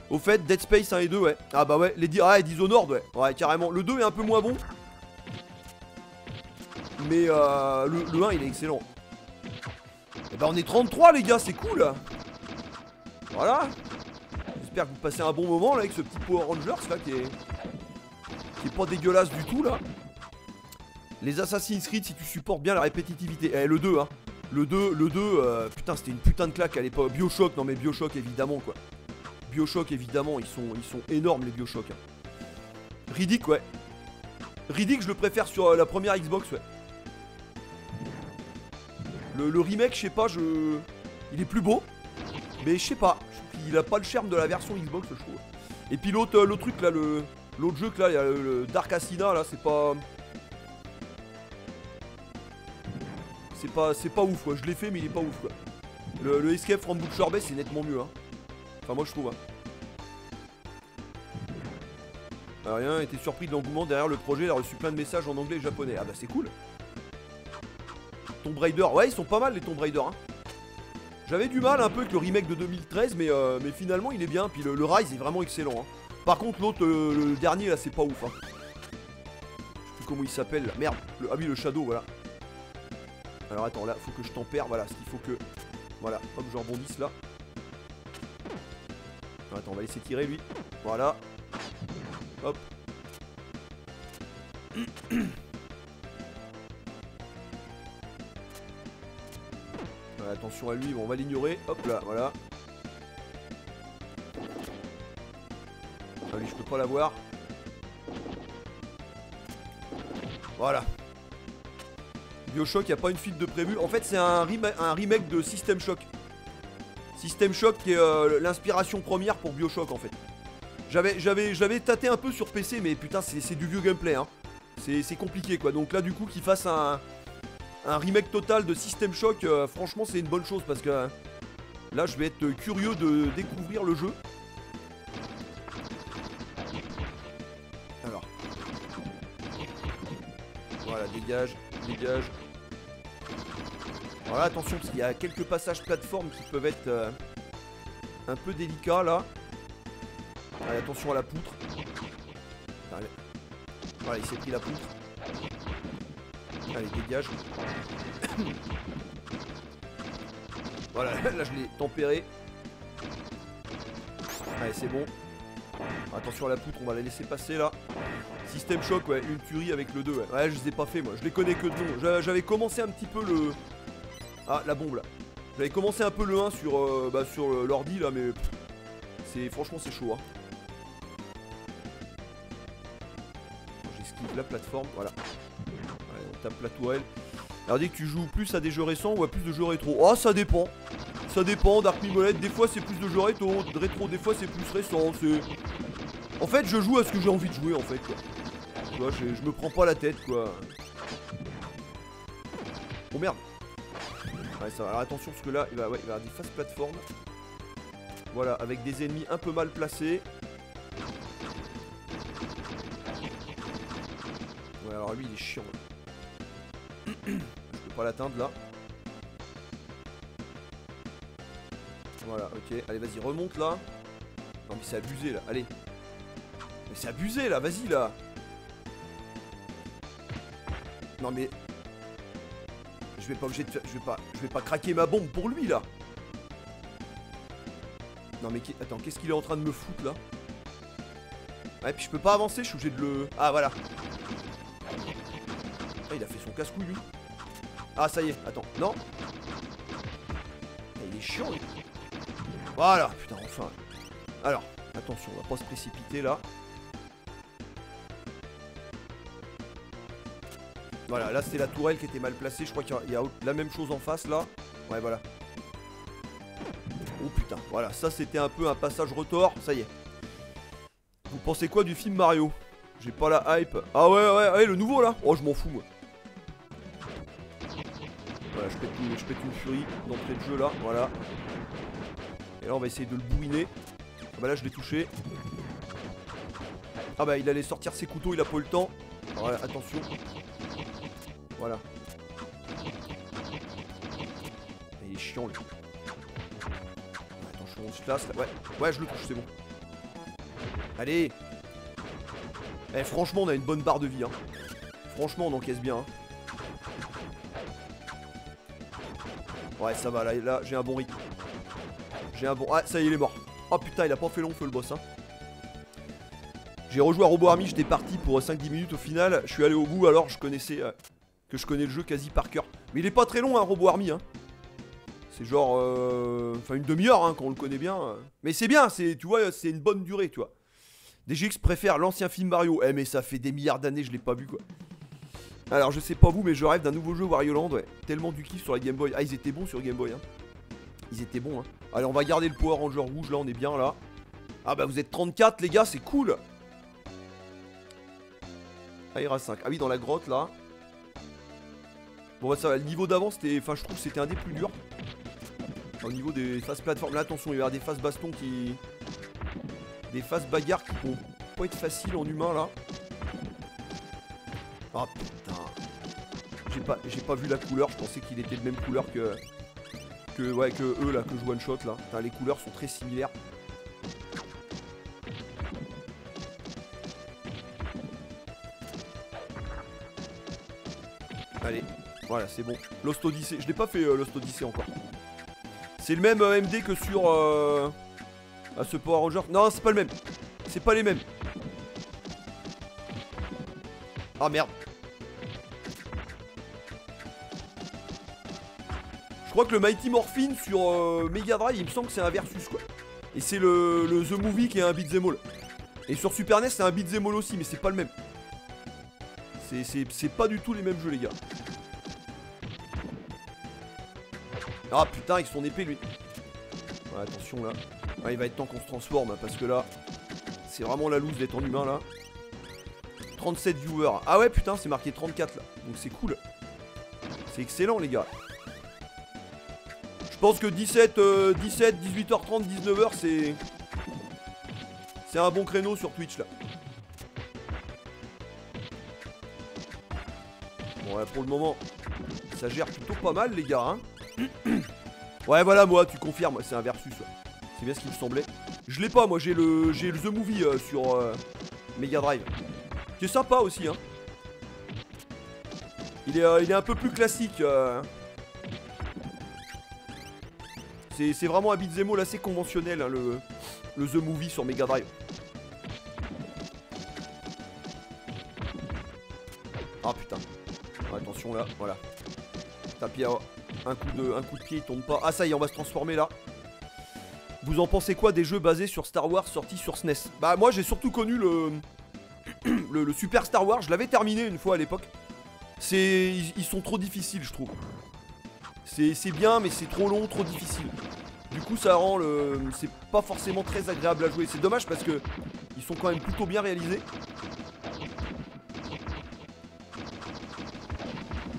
Au fait, Dead Space 1 et 2, ouais. Ah bah ouais, Dishonored, ouais. Ouais, carrément. Le 2 est un peu moins bon. Mais le 1, il est excellent. Et bah on est 33, les gars, c'est cool. Voilà. J'espère que vous passez un bon moment, là, avec ce petit Power Rangers, là, qui est pas dégueulasse du tout, là. Les Assassin's Creed, si tu supportes bien la répétitivité. Eh, le 2, hein. Le 2, putain, c'était une putain de claque à l'époque. BioShock, non mais BioShock, évidemment, quoi. BioShock, évidemment, ils sont énormes les BioShock. Hein. Riddick, ouais. Riddick, je le préfère sur la première Xbox, ouais. Le remake, je sais pas, il est plus beau. Mais je sais pas, il a pas le charme de la version Xbox, je trouve. Et puis l'autre truc, là, l'autre jeu, là, il y a le Dark Asina, là, c'est pas... C'est pas ouf, quoi. Je l'ai fait, mais il est pas ouf, quoi. Le Escape from Butcher Bay, c'est nettement mieux, hein. Enfin, moi, je trouve, hein. Alors, rien, était surpris de l'engouement derrière le projet. Il a reçu plein de messages en anglais et japonais. Ah, bah, c'est cool. Tomb Raider, ouais, ils sont pas mal, les Tomb Raider, hein. J'avais du mal un peu avec le remake de 2013, mais finalement, il est bien. Puis le Rise est vraiment excellent, hein. Par contre, l'autre, le dernier, là, c'est pas ouf, hein. Je sais plus comment il s'appelle, là. Merde. Ah oui, le Shadow, voilà. Alors attends, là, faut que je tempère, voilà, ce qu'il faut que... Voilà, hop, je rebondisse là. Attends, on va laisser tirer lui. Voilà. Hop. Voilà, attention à lui, bon, on va l'ignorer. Hop là, voilà. Ah lui, je peux pas l'avoir. Voilà. BioShock, il n'y a pas une suite de prévu. En fait, c'est un remake de System Shock. System Shock qui est l'inspiration première pour Bioshock en fait. J'avais tâté un peu sur PC, mais putain, c'est du vieux gameplay, hein. C'est compliqué quoi. Donc là, du coup, qu'ils fassent un remake total de System Shock, franchement, c'est une bonne chose parce que là, je vais être curieux de découvrir le jeu. Alors. Voilà, dégage, dégage. Voilà, attention, parce qu'il y a quelques passages plateformes qui peuvent être un peu délicats là. Allez, attention à la poutre. Allez. Voilà, il s'est pris la poutre. Allez, dégage. Voilà, là je l'ai tempéré. Allez, c'est bon. Attention à la poutre, on va la laisser passer là. System Shock, ouais, une tuerie avec le 2. Ouais, ouais, je les ai pas fait moi, je les connais que de nom. J'avais commencé un petit peu le... Ah, la bombe là. J'avais commencé un peu le 1 sur l'ordi là, mais franchement c'est chaud, hein. J'esquive la plateforme, voilà. Allez, on tape la tourelle. Alors dès que tu joues plus à des jeux récents ou à plus de jeux rétro. Oh, ça dépend. Ça dépend, Dark Mimolette, des fois c'est plus de jeux rétro, des fois c'est plus récent. En fait, je joue à ce que j'ai envie de jouer en fait, quoi. Tu vois, je me prends pas la tête, quoi. Oh merde. Ouais, ça va. Alors attention, parce que là, il va y avoir des phases plateformes. Voilà, avec des ennemis un peu mal placés. Ouais, alors lui, il est chiant. Je peux pas l'atteindre, là. Voilà, ok. Allez, vas-y, remonte, là. Non, mais c'est abusé, là. Allez. Mais c'est abusé, là. Vas-y, là. Non, mais... Je vais pas obligé de faire... Je vais pas craquer ma bombe pour lui, là. Non, mais... Attends, qu'est-ce qu'il est en train de me foutre, là? Ouais, puis je peux pas avancer, je suis obligé de le... Ah, voilà. Ah, il a fait son casse-couille, lui. Ah, ça y est, attends. Non. Ah, il est chiant, lui. Voilà, putain, enfin. Alors, attention, on va pas se précipiter, là. Voilà, là c'était la tourelle qui était mal placée. Je crois qu'il y a la même chose en face là. Ouais, voilà. Oh putain, voilà, ça c'était un peu un passage retors. Ça y est. Vous pensez quoi du film Mario? J'ai pas la hype. Ah ouais, le nouveau là. Oh, je m'en fous moi. Voilà, je pète une furie d'entrée de jeu là. Voilà. Et là on va essayer de le bourriner. Ah bah là je l'ai touché. Ah bah il allait sortir ses couteaux, il a pas eu le temps. Voilà, attention. Voilà. Il est chiant lui. Attention, on se place là. Ouais, je le touche, c'est bon. Allez. Eh, franchement, on a une bonne barre de vie, hein. Franchement, on encaisse bien, hein. Ouais, ça va, là j'ai un bon rythme. J'ai un bon... Ah, ça y est, il est mort. Oh putain, il a pas fait long feu le boss, hein. J'ai rejoué à Robo Army, j'étais parti pour 5-10 minutes au final. Je suis allé au bout, alors je connaissais... que je connais le jeu quasi par cœur. Mais il est pas très long, hein, Robo Army, hein. C'est genre... Enfin, une demi-heure, hein, quand on le connaît bien. Mais c'est bien, tu vois, c'est une bonne durée, tu vois. DGX préfère l'ancien film Mario. Eh, mais ça fait des milliards d'années, je l'ai pas vu, quoi. Alors, je sais pas vous, mais je rêve d'un nouveau jeu Wario Land, ouais. Tellement du kiff sur la Game Boy. Ah, ils étaient bons sur Game Boy, hein. Ils étaient bons, hein. Allez, on va garder le Power Ranger rouge, là, on est bien, là. Ah bah, vous êtes 34, les gars, c'est cool. Ah, il reste 5. Ah oui, dans la grotte, là. Bon bah ça va, le niveau d'avant c'était... Enfin je trouve que c'était un des plus durs. Au niveau des phases plateformes, là attention, il va y avoir des phases baston qui... Des phases bagarres qui vont pas être faciles en humain là. Ah putain. J'ai pas vu la couleur, je pensais qu'il était de même couleur que eux là, que je one shot là. Putain, les couleurs sont très similaires. Allez. Voilà, c'est bon. Lost Odyssey. Je l'ai pas fait Lost Odyssey encore. C'est le même MD que sur ce Power Ranger. Non, c'est pas le même. C'est pas les mêmes. Ah merde. Je crois que le Mighty Morphin sur Mega Drive, il me semble que c'est un versus quoi. Et c'est le The Movie qui est un beat'em all. Et sur Super NES, c'est un beat'em all aussi, mais c'est pas le même. C'est pas du tout les mêmes jeux, les gars. Ah putain, avec son épée lui. Ouais, attention là. Ouais, il va être temps qu'on se transforme parce que là, c'est vraiment la loose d'être en humain là. 37 viewers. Ah ouais, putain, c'est marqué 34 là. Donc c'est cool. C'est excellent, les gars. Je pense que 17, 18h30, 19h, c'est... C'est un bon créneau sur Twitch là. Bon, ouais, pour le moment, ça gère plutôt pas mal, les gars. Hein. Ouais, voilà, moi, tu confirmes. C'est un versus. Ouais. C'est bien ce qu'il me semblait. Je l'ai pas, moi, j'ai le The Movie sur Mega Drive. Qui est sympa aussi, hein. Il est un peu plus classique. C'est vraiment un beat'em all assez conventionnel, hein, le The Movie sur Mega Drive. Ah putain. Attention là, voilà. Tapis à un coup de pied, il tombe pas. Ah ça y est, on va se transformer là. Vous en pensez quoi des jeux basés sur Star Wars sortis sur SNES? Bah moi j'ai surtout connu le Super Star Wars, je l'avais terminé une fois à l'époque. Ils sont trop difficiles je trouve. C'est bien mais c'est trop long, trop difficile. Du coup ça rend c'est pas forcément très agréable à jouer. C'est dommage parce que ils sont quand même plutôt bien réalisés.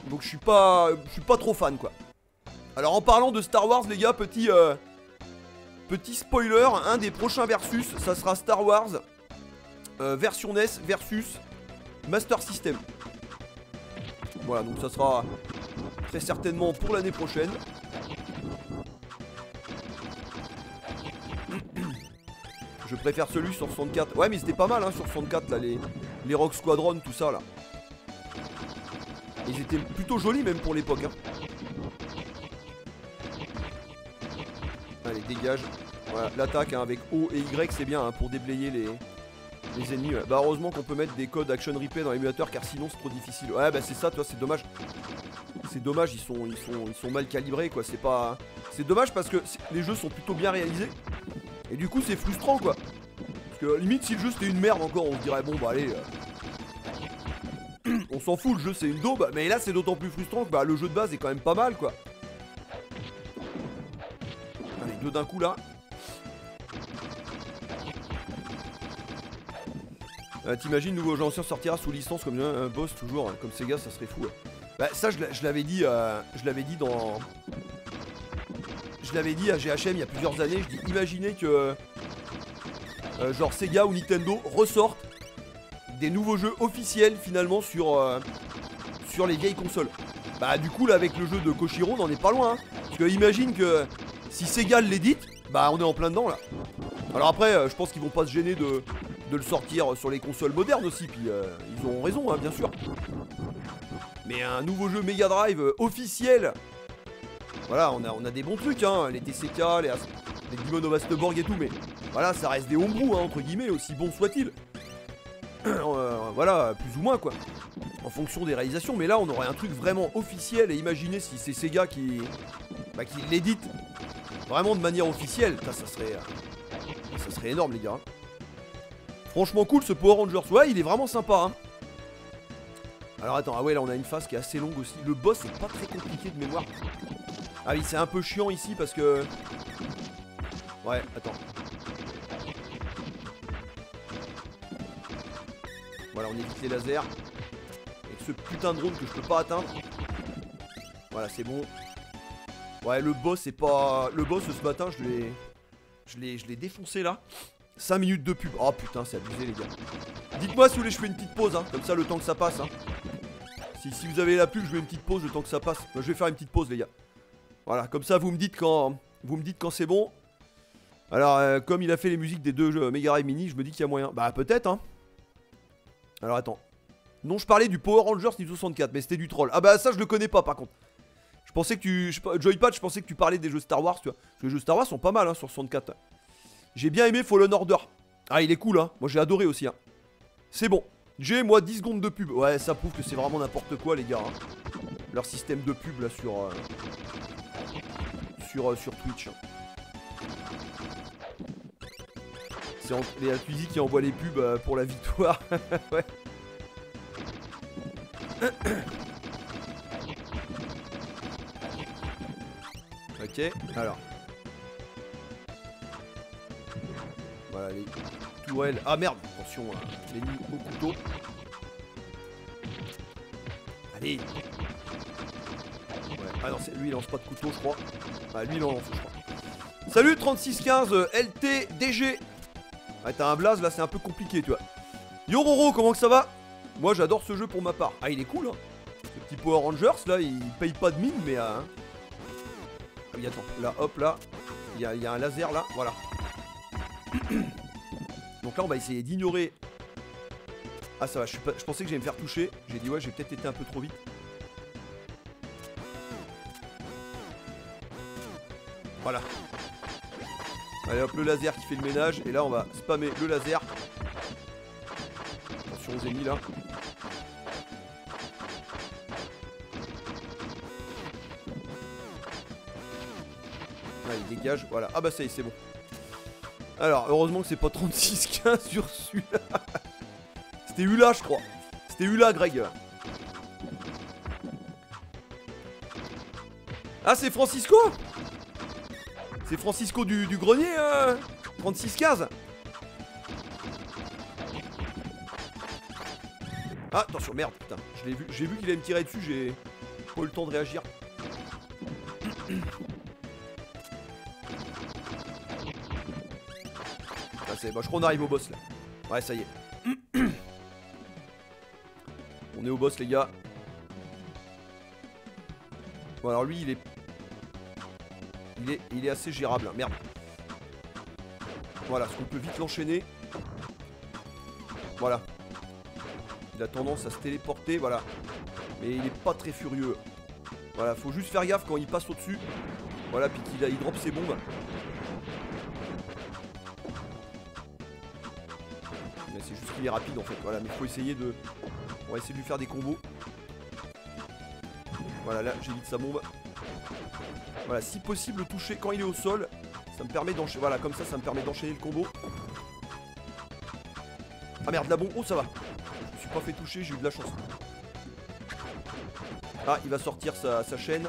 Donc je suis pas trop fan quoi. Alors en parlant de Star Wars les gars, petit spoiler, un des prochains versus, ça sera Star Wars version NES versus Master System. Voilà, donc ça sera très certainement pour l'année prochaine. Je préfère celui sur 64. Ouais mais c'était pas mal hein, sur 64 là, les Rogue Squadron, tout ça là. Ils étaient plutôt jolis même pour l'époque hein. Allez dégage. Voilà, l'attaque hein, avec O et Y c'est bien hein, pour déblayer les ennemis. Ouais. Bah heureusement qu'on peut mettre des codes Action Replay dans l'émulateur car sinon c'est trop difficile. Ouais bah c'est ça, toi c'est dommage. C'est dommage, ils sont mal calibrés quoi. C'est dommage parce que les jeux sont plutôt bien réalisés. Et du coup c'est frustrant quoi. Parce que limite si le jeu c'était une merde encore on se dirait bon bah allez on s'en fout, le jeu c'est une daube. Mais là c'est d'autant plus frustrant que bah, le jeu de base est quand même pas mal quoi. Allez deux d'un coup là. T'imagines nouveau jeu ancien sortira sous licence comme un boss toujours hein, comme Sega ça serait fou. Ouais. Bah ça je l'avais dit dans... Je l'avais dit à GHM il y a plusieurs années, je dis imaginez que genre Sega ou Nintendo ressortent des nouveaux jeux officiels finalement sur les vieilles consoles. Bah du coup là avec le jeu de Koshiro on en est pas loin hein. Parce que imagine que si Sega l'édite, bah on est en plein dedans là. Alors après je pense qu'ils vont pas se gêner de le sortir sur les consoles modernes aussi, puis ils auront raison hein, bien sûr. Mais un nouveau jeu Mega Drive officiel. Voilà, on a des bons trucs hein, les TCK, les Demon of Astborg et tout, mais voilà, ça reste des homebrew hein, entre guillemets, aussi bon soit-il. Voilà, plus ou moins quoi. En fonction des réalisations, mais là on aurait un truc vraiment officiel. Et imaginez si c'est Sega qui l'édite vraiment de manière officielle. Ça serait énorme les gars. Franchement cool ce Power Rangers. Ouais, il est vraiment sympa hein. Alors attends, ah ouais là on a une phase qui est assez longue aussi. Le boss est pas très compliqué de mémoire. Ah oui, c'est un peu chiant ici parce que... Ouais, attends. Voilà, on évite les lasers. Avec ce putain de drone que je peux pas atteindre. Voilà, c'est bon. Ouais, le boss c'est pas... Le boss ce matin, je l'ai défoncé là. 5 minutes de pub. Oh putain, c'est abusé les gars. Dites-moi si vous voulez je fais une petite pause hein. Comme ça le temps que ça passe hein. Si vous avez la pub, je fais une petite pause le temps que ça passe. Moi, je vais faire une petite pause les gars. Voilà, comme ça vous me dites quand c'est bon. Alors comme il a fait les musiques des deux jeux Mega Drive Mini, je me dis qu'il y a moyen. Bah peut-être hein. Alors attends. Non, je parlais du Power Rangers Niveau 64, mais c'était du troll. Ah bah ça je le connais pas par contre. Je pensais que Joypad, je pensais que tu parlais des jeux Star Wars, tu vois. Parce que les jeux Star Wars sont pas mal hein, sur 64. J'ai bien aimé Fallen Order. Ah il est cool hein. Moi j'ai adoré aussi hein. C'est bon. J'ai moi 10 secondes de pub. Ouais, ça prouve que c'est vraiment n'importe quoi les gars hein. Leur système de pub là sur Twitch. C'est les Twizy qui envoient les pubs pour la victoire. Ouais. Ok, alors. Voilà les tourelles. Ah merde, attention, l'ennemi au couteau. Allez. Ouais. Ah non, lui il lance pas de couteau je crois. Ah lui il en lance je crois. Salut 3615 LTDG. Ouais t'as un blaze là c'est un peu compliqué tu vois. Yo Roro comment que ça va? Moi j'adore ce jeu pour ma part. Ah il est cool hein. Le petit Power Rangers là il paye pas de mine mais ah oui attends là hop là. Il y a un laser là voilà. Donc là on va essayer d'ignorer. Ah ça va je pensais que j'allais me faire toucher. J'ai dit ouais j'ai peut-être été un peu trop vite. Voilà. Allez hop le laser qui fait le ménage. Et là on va spammer le laser. Attention aux ennemis là. Là il dégage. Voilà. Ah bah ça y est c'est bon. Alors heureusement que c'est pas 36-15 sur celui-là. C'était Ula je crois. C'était Ula Greg. Ah c'est Francisco. C'est Francisco du grenier 36-15. Ah attention merde putain. J'ai vu qu'il allait me tirer dessus. J'ai pas eu le temps de réagir. Ah, bah, je crois qu'on arrive au boss là. Ouais ça y est. On est au boss les gars. Bon alors lui il est assez gérable, hein. Merde. Voilà, parce qu'on peut vite l'enchaîner. Voilà. Il a tendance à se téléporter, voilà. Mais il est pas très furieux. Voilà, faut juste faire gaffe quand il passe au-dessus. Voilà, puis qu'il drop ses bombes. Mais c'est juste qu'il est rapide en fait, voilà. Mais faut essayer de... On va essayer de lui faire des combos. Voilà, là j'évite sa bombe. Voilà, si possible, le toucher quand il est au sol. Ça me permet d'enchaîner. Voilà, comme ça me permet d'enchaîner le combo. Ah merde, la bombe. Oh, ça va. Je me suis pas fait toucher, j'ai eu de la chance. Ah, il va sortir sa chaîne.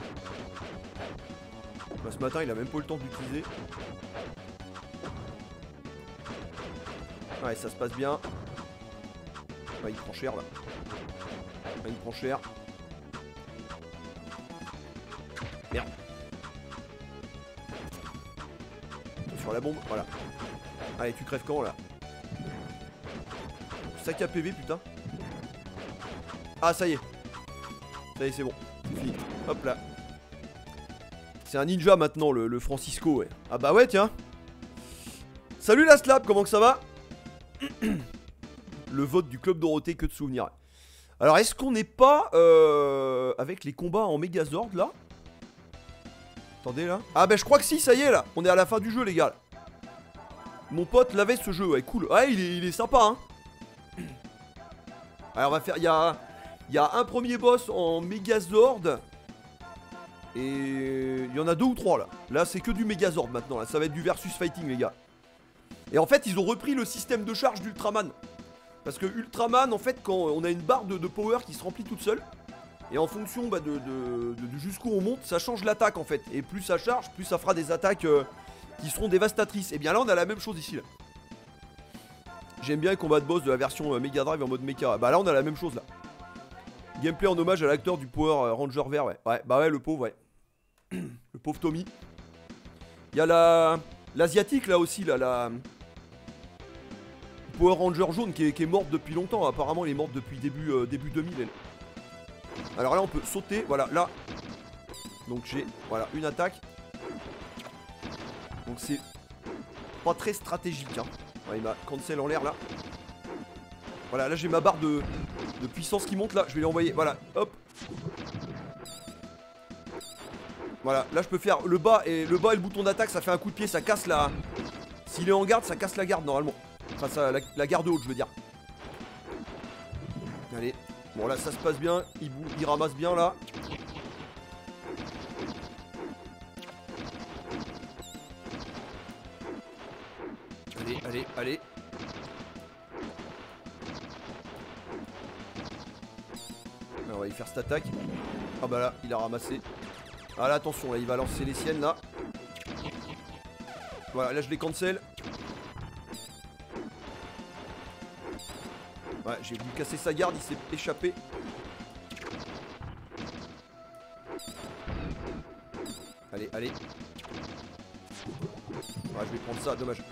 Bah, ce matin, il a même pas eu le temps de l'utiliser. Ouais, ça se passe bien. Ouais, il prend cher là. Ouais, il prend cher. Merde. Sur la bombe, voilà. Allez, tu crèves quand là? Sac à PV, putain. Ah, ça y est. Ça y est, c'est bon. C'est fini. Hop là. C'est un ninja maintenant, le Francisco, ouais. Ah bah ouais, tiens. Salut la slap, comment que ça va? Le vote du Club Dorothée, que de souvenirs. Alors, est-ce qu'on n'est pas avec les combats en Megazord, là? Attendez, là. Ah bah je crois que si, ça y est, là. On est à la fin du jeu, les gars. Mon pote l'avait ce jeu, ouais, cool. Ouais, il est sympa, hein. Alors, on va faire... Il y a un premier boss en Megazord. Et il y en a 2 ou 3, là. Là, c'est que du Megazord, maintenant, là. Ça va être du versus fighting, les gars. Et en fait, ils ont repris le système de charge d'Ultraman. Parce que Ultraman, en fait, quand on a une barre de power qui se remplit toute seule, et en fonction bah, de jusqu'où on monte, ça change l'attaque en fait. Et plus ça charge, plus ça fera des attaques qui seront dévastatrices. Et bien là, on a la même chose ici. Là. J'aime bien les combats de boss de la version Mega Drive en mode mecha. Bah là, on a la même chose là. Gameplay en hommage à l'acteur du Power Ranger vert, ouais. Ouais, bah ouais, le pauvre, ouais. Le pauvre Tommy. Il y a l'asiatique là aussi, là, la Power Ranger jaune qui est morte depuis longtemps. Apparemment, elle est morte depuis début 2000. Elle. Alors là, on peut sauter. Voilà, là. Donc j'ai, voilà, une attaque. Donc c'est pas très stratégique. Hein. Ouais, il m'a cancel en l'air là. Voilà, là j'ai ma barre de puissance qui monte là. Je vais lui envoyer. Voilà, hop. Voilà, là je peux faire le bas et le bouton d'attaque. Ça fait un coup de pied, ça casse la. S'il est en garde, ça casse la garde normalement. Enfin, ça, la garde haute, je veux dire. Allez. Bon, là ça se passe bien. Il ramasse bien là. Allez, allez, allez. Alors, on va y faire cette attaque. Ah bah là, il a ramassé. Ah là, attention, là, il va lancer les siennes là. Voilà, là je les cancel. j'ai voulu casser sa garde, il s'est échappé. Allez, allez. Ouais, je vais prendre ça, dommage.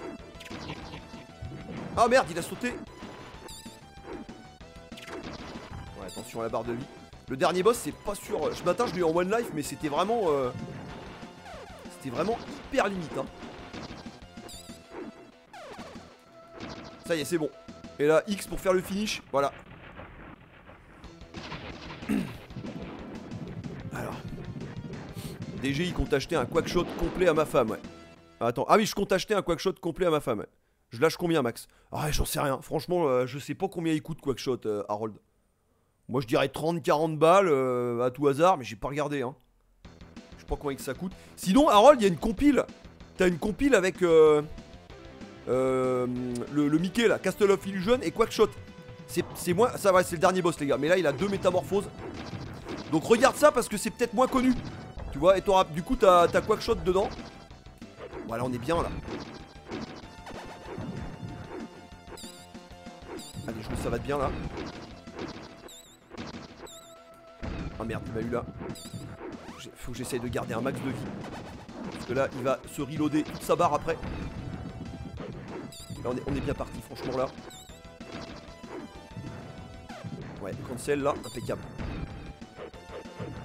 Ah merde, il a sauté. Ouais, attention à la barre de vie. Le dernier boss, c'est pas sûr. Ce matin, je l'ai eu en one life, mais c'était vraiment... C'était vraiment hyper limite, hein. Ça y est, c'est bon. Et là, X pour faire le finish, voilà. Alors. DG, il compte acheter un quackshot complet à ma femme, ouais. Attends, ah oui, je compte acheter un quackshot complet à ma femme, ouais. Je lâche combien, Max? Ah ouais, j'en sais rien. Franchement, je sais pas combien il coûte quackshot, Harold. Moi, je dirais 30-40 balles à tout hasard, mais j'ai pas regardé, hein. Je sais pas combien que ça coûte. Sinon, Harold, il y a une compile. T'as une compile avec le Mickey, là, Castle of Illusion et quackshot. C'est moins... Ça va, c'est le dernier boss, les gars. Mais là, il a 2 métamorphoses. Donc, regarde ça parce que c'est peut-être moins connu. Tu vois, et du coup, t'as quackshot dedans. Voilà, on est bien, là. Allez, je trouve que ça va bien, là. Ah merde, il m'a eu là. Faut que j'essaye de garder un max de vie. Parce que là, il va se reloader toute sa barre après. Là, on est bien parti, franchement, là. Ouais, cancel, là, impeccable.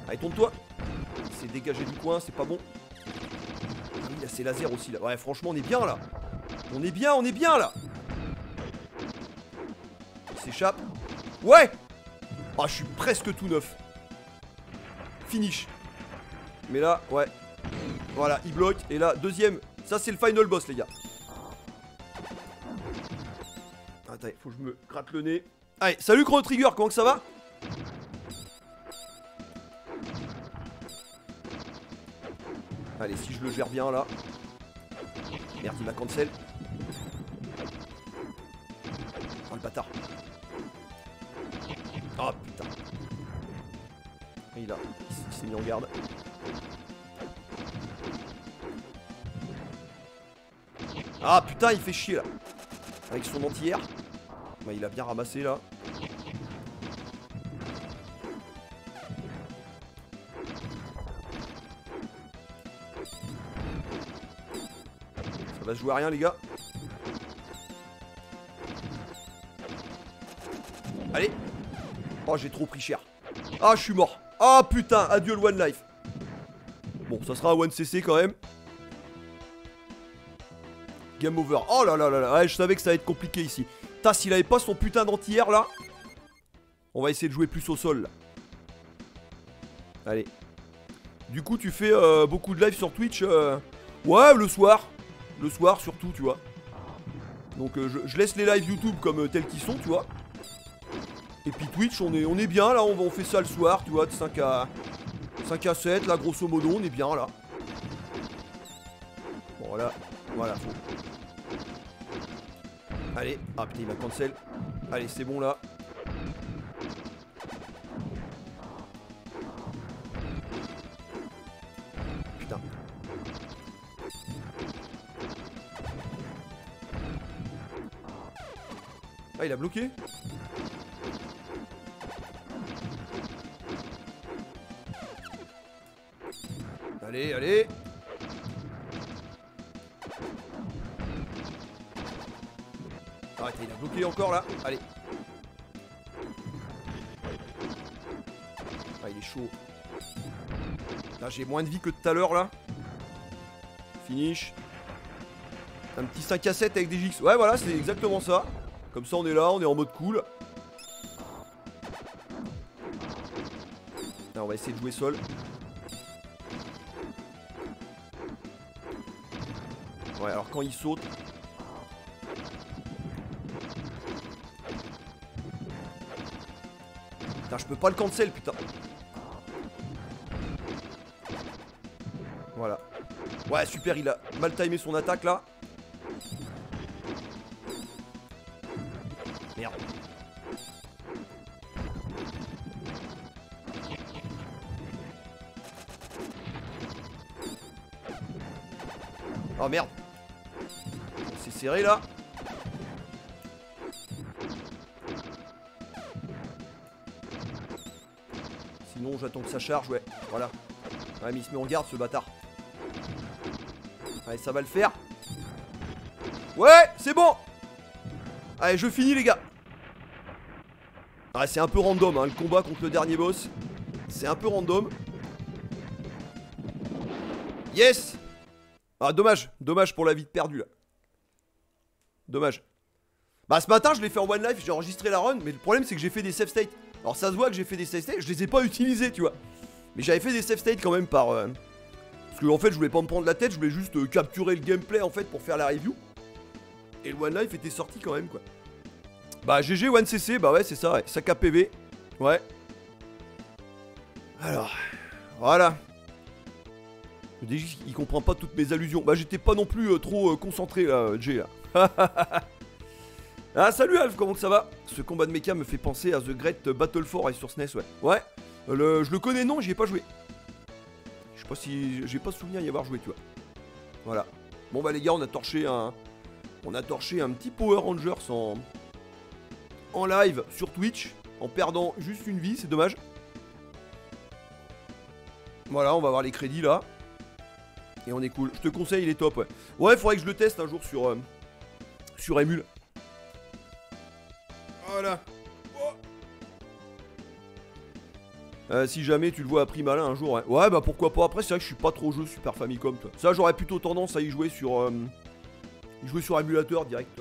Allez, tourne-toi. Il s'est dégagé du coin, c'est pas bon. Ah oui, il a ses lasers aussi, là. Ouais, franchement, on est bien, là. On est bien, là. Il s'échappe. Ouais. Ah, je suis presque tout neuf. Finish. Mais là, ouais. Voilà, il bloque. Et là, deuxième. Ça, c'est le final boss, les gars. Attends, faut que je me gratte le nez. Allez, salut Chrono Trigger, comment que ça va? Allez, si je le gère bien, là. Merde, il m'a cancel. Oh, le bâtard. Oh, putain. Il s'est mis en garde. Ah putain, il fait chier là. Avec son anti-air. Bah, il a bien ramassé là. Ça va se jouer à rien, les gars. Allez. Oh, j'ai trop pris cher. Ah, je suis mort. Ah putain, adieu le one life. Bon, ça sera un one CC quand même. Game over. Oh là là là là. Ouais, je savais que ça allait être compliqué ici. Putain, s'il avait pas son putain d'anti-air là. On va essayer de jouer plus au sol là. Allez. Du coup, tu fais beaucoup de live sur Twitch. Ouais, le soir. Le soir surtout, tu vois. Donc je laisse les lives YouTube comme tels qu'ils sont, tu vois. Et puis Twitch, on est bien là, on fait ça le soir, tu vois, de 5 à 7, là, grosso modo, on est bien là. Bon, là, voilà, faut. Allez, ah putain, il m'a cancel. Allez, c'est bon là. Putain. Ah, il a bloqué. Allez, allez. Arrête, il a bloqué encore là. Allez. Ah, il est chaud. Là, j'ai moins de vie que tout à l'heure là. Finish. Un petit 5 à 7 avec des GX. Ouais, voilà, c'est exactement ça. Comme ça, on est là, on est en mode cool. Là, on va essayer de jouer sol. Ouais, alors quand il saute. Putain, je peux pas le cancel, putain. Voilà. Ouais, super, il a mal timé son attaque là. Merde. Oh merde. C'est serré là. Sinon j'attends que ça charge, ouais. Voilà. Ouais mais il se met en garde ce bâtard. Allez ça va le faire. Ouais c'est bon. Allez je finis les gars. Ouais c'est un peu random hein, le combat contre le dernier boss. C'est un peu random. Yes. Ah dommage, dommage pour la vie perdue là. Dommage. Bah ce matin je l'ai fait en one life, j'ai enregistré la run. Mais le problème c'est que j'ai fait des save states. Alors ça se voit que j'ai fait des save states, je les ai pas utilisés tu vois. Mais j'avais fait des save states quand même par... Parce que en fait je voulais pas me prendre la tête, je voulais juste capturer le gameplay en fait pour faire la review. Et le one life était sorti quand même quoi. Bah GG one CC, bah ouais c'est ça ouais, sac à PV. Ouais. Alors, voilà. Déjà il comprend pas toutes mes allusions. Bah j'étais pas non plus trop concentré là, Jay là. Ah salut Alf, comment que ça va? Ce combat de mecha me fait penser à The Great Battle for sur SNES ouais. Ouais, je le connais non, j'y ai pas joué. Je sais pas si... j'ai pas souvenir d'y avoir joué tu vois. Voilà. Bon bah les gars on a torché un... On a torché un petit Power Rangers en live sur Twitch. En perdant juste une vie, c'est dommage. Voilà, on va voir les crédits là. Et on est cool. Je te conseille, il est top ouais. Ouais, faudrait que je le teste un jour sur Emule. Voilà. Oh. Si jamais tu le vois à prix malin un jour, ouais. Ouais, bah pourquoi pas. Après, c'est vrai que je suis pas trop jeu Super Famicom. Toi. Ça, j'aurais plutôt tendance à y jouer sur émulateur direct.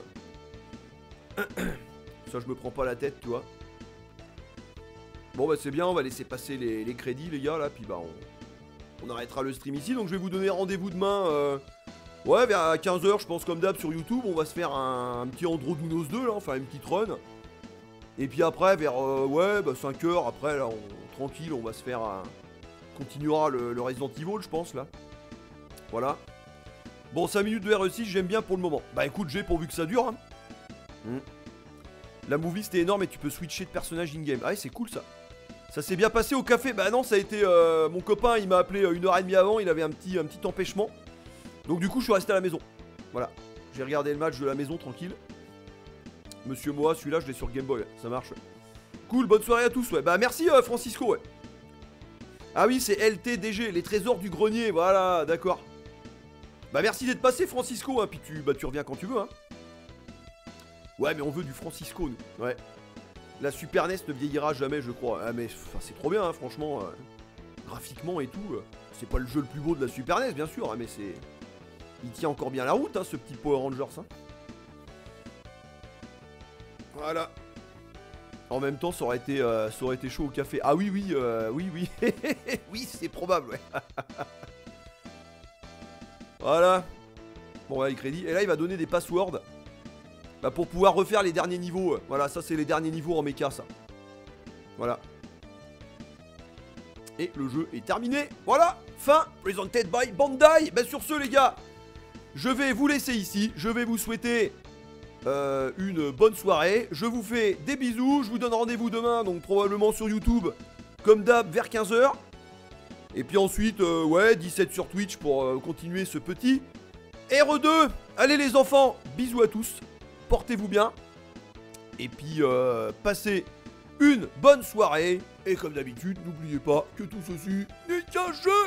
Ça, je me prends pas la tête, tu vois. Bon, bah c'est bien. On va laisser passer les crédits, les gars, là. Puis bah, on arrêtera le stream ici. Donc, je vais vous donner rendez-vous demain. Ouais, vers 15h, je pense, comme d'hab, sur YouTube. On va se faire un petit Androdunos 2, là. Enfin, une petite run. Et puis après, vers ouais, bah 5h, après, là, tranquille, on va se faire continuera le Resident Evil, je pense, là. Voilà. Bon, 5 minutes de RE6, j'aime bien pour le moment. Bah écoute, j'ai pourvu que ça dure. Hein. La movie, c'était énorme et tu peux switcher de personnage in-game. Ah ouais, c'est cool, ça. Ça s'est bien passé au café. Bah non, ça a été... mon copain, il m'a appelé 1h30 avant, il avait un petit empêchement. Donc du coup, je suis resté à la maison. Voilà. J'ai regardé le match de la maison, tranquille. Monsieur Moa, celui-là, je l'ai sur Game Boy, ça marche. Ouais. Cool, bonne soirée à tous, ouais. Bah merci Francisco, ouais. Ah oui, c'est LTDG, les trésors du grenier, voilà, d'accord. Bah merci d'être passé Francisco, hein, puis tu reviens quand tu veux, hein. Ouais, mais on veut du Francisco, nous, ouais. La Super NES ne vieillira jamais, je crois. Ah mais c'est trop bien, hein, franchement. Graphiquement et tout, c'est pas le jeu le plus beau de la Super NES, bien sûr, hein, mais c'est... Il tient encore bien la route, hein, ce petit Power Rangers, hein. Voilà. En même temps, ça aurait été chaud au café. Ah oui, oui, oui. Oui, c'est probable, ouais. Voilà. Bon, voilà les crédits. Et là, il va donner des passwords. Bah, pour pouvoir refaire les derniers niveaux. Voilà, ça, c'est les derniers niveaux en mecha, ça. Voilà. Et le jeu est terminé. Voilà. Fin. Presented by Bandai. Bah, sur ce, les gars, je vais vous laisser ici. Je vais vous souhaiter... une bonne soirée, je vous fais des bisous, je vous donne rendez-vous demain, donc probablement sur YouTube, comme d'hab, vers 15h. Et puis ensuite, ouais, 17 sur Twitch pour continuer ce petit RE2. Allez les enfants, bisous à tous, portez-vous bien. Et puis, passez une bonne soirée. Et comme d'habitude, n'oubliez pas que tout ceci n'est qu'un jeu.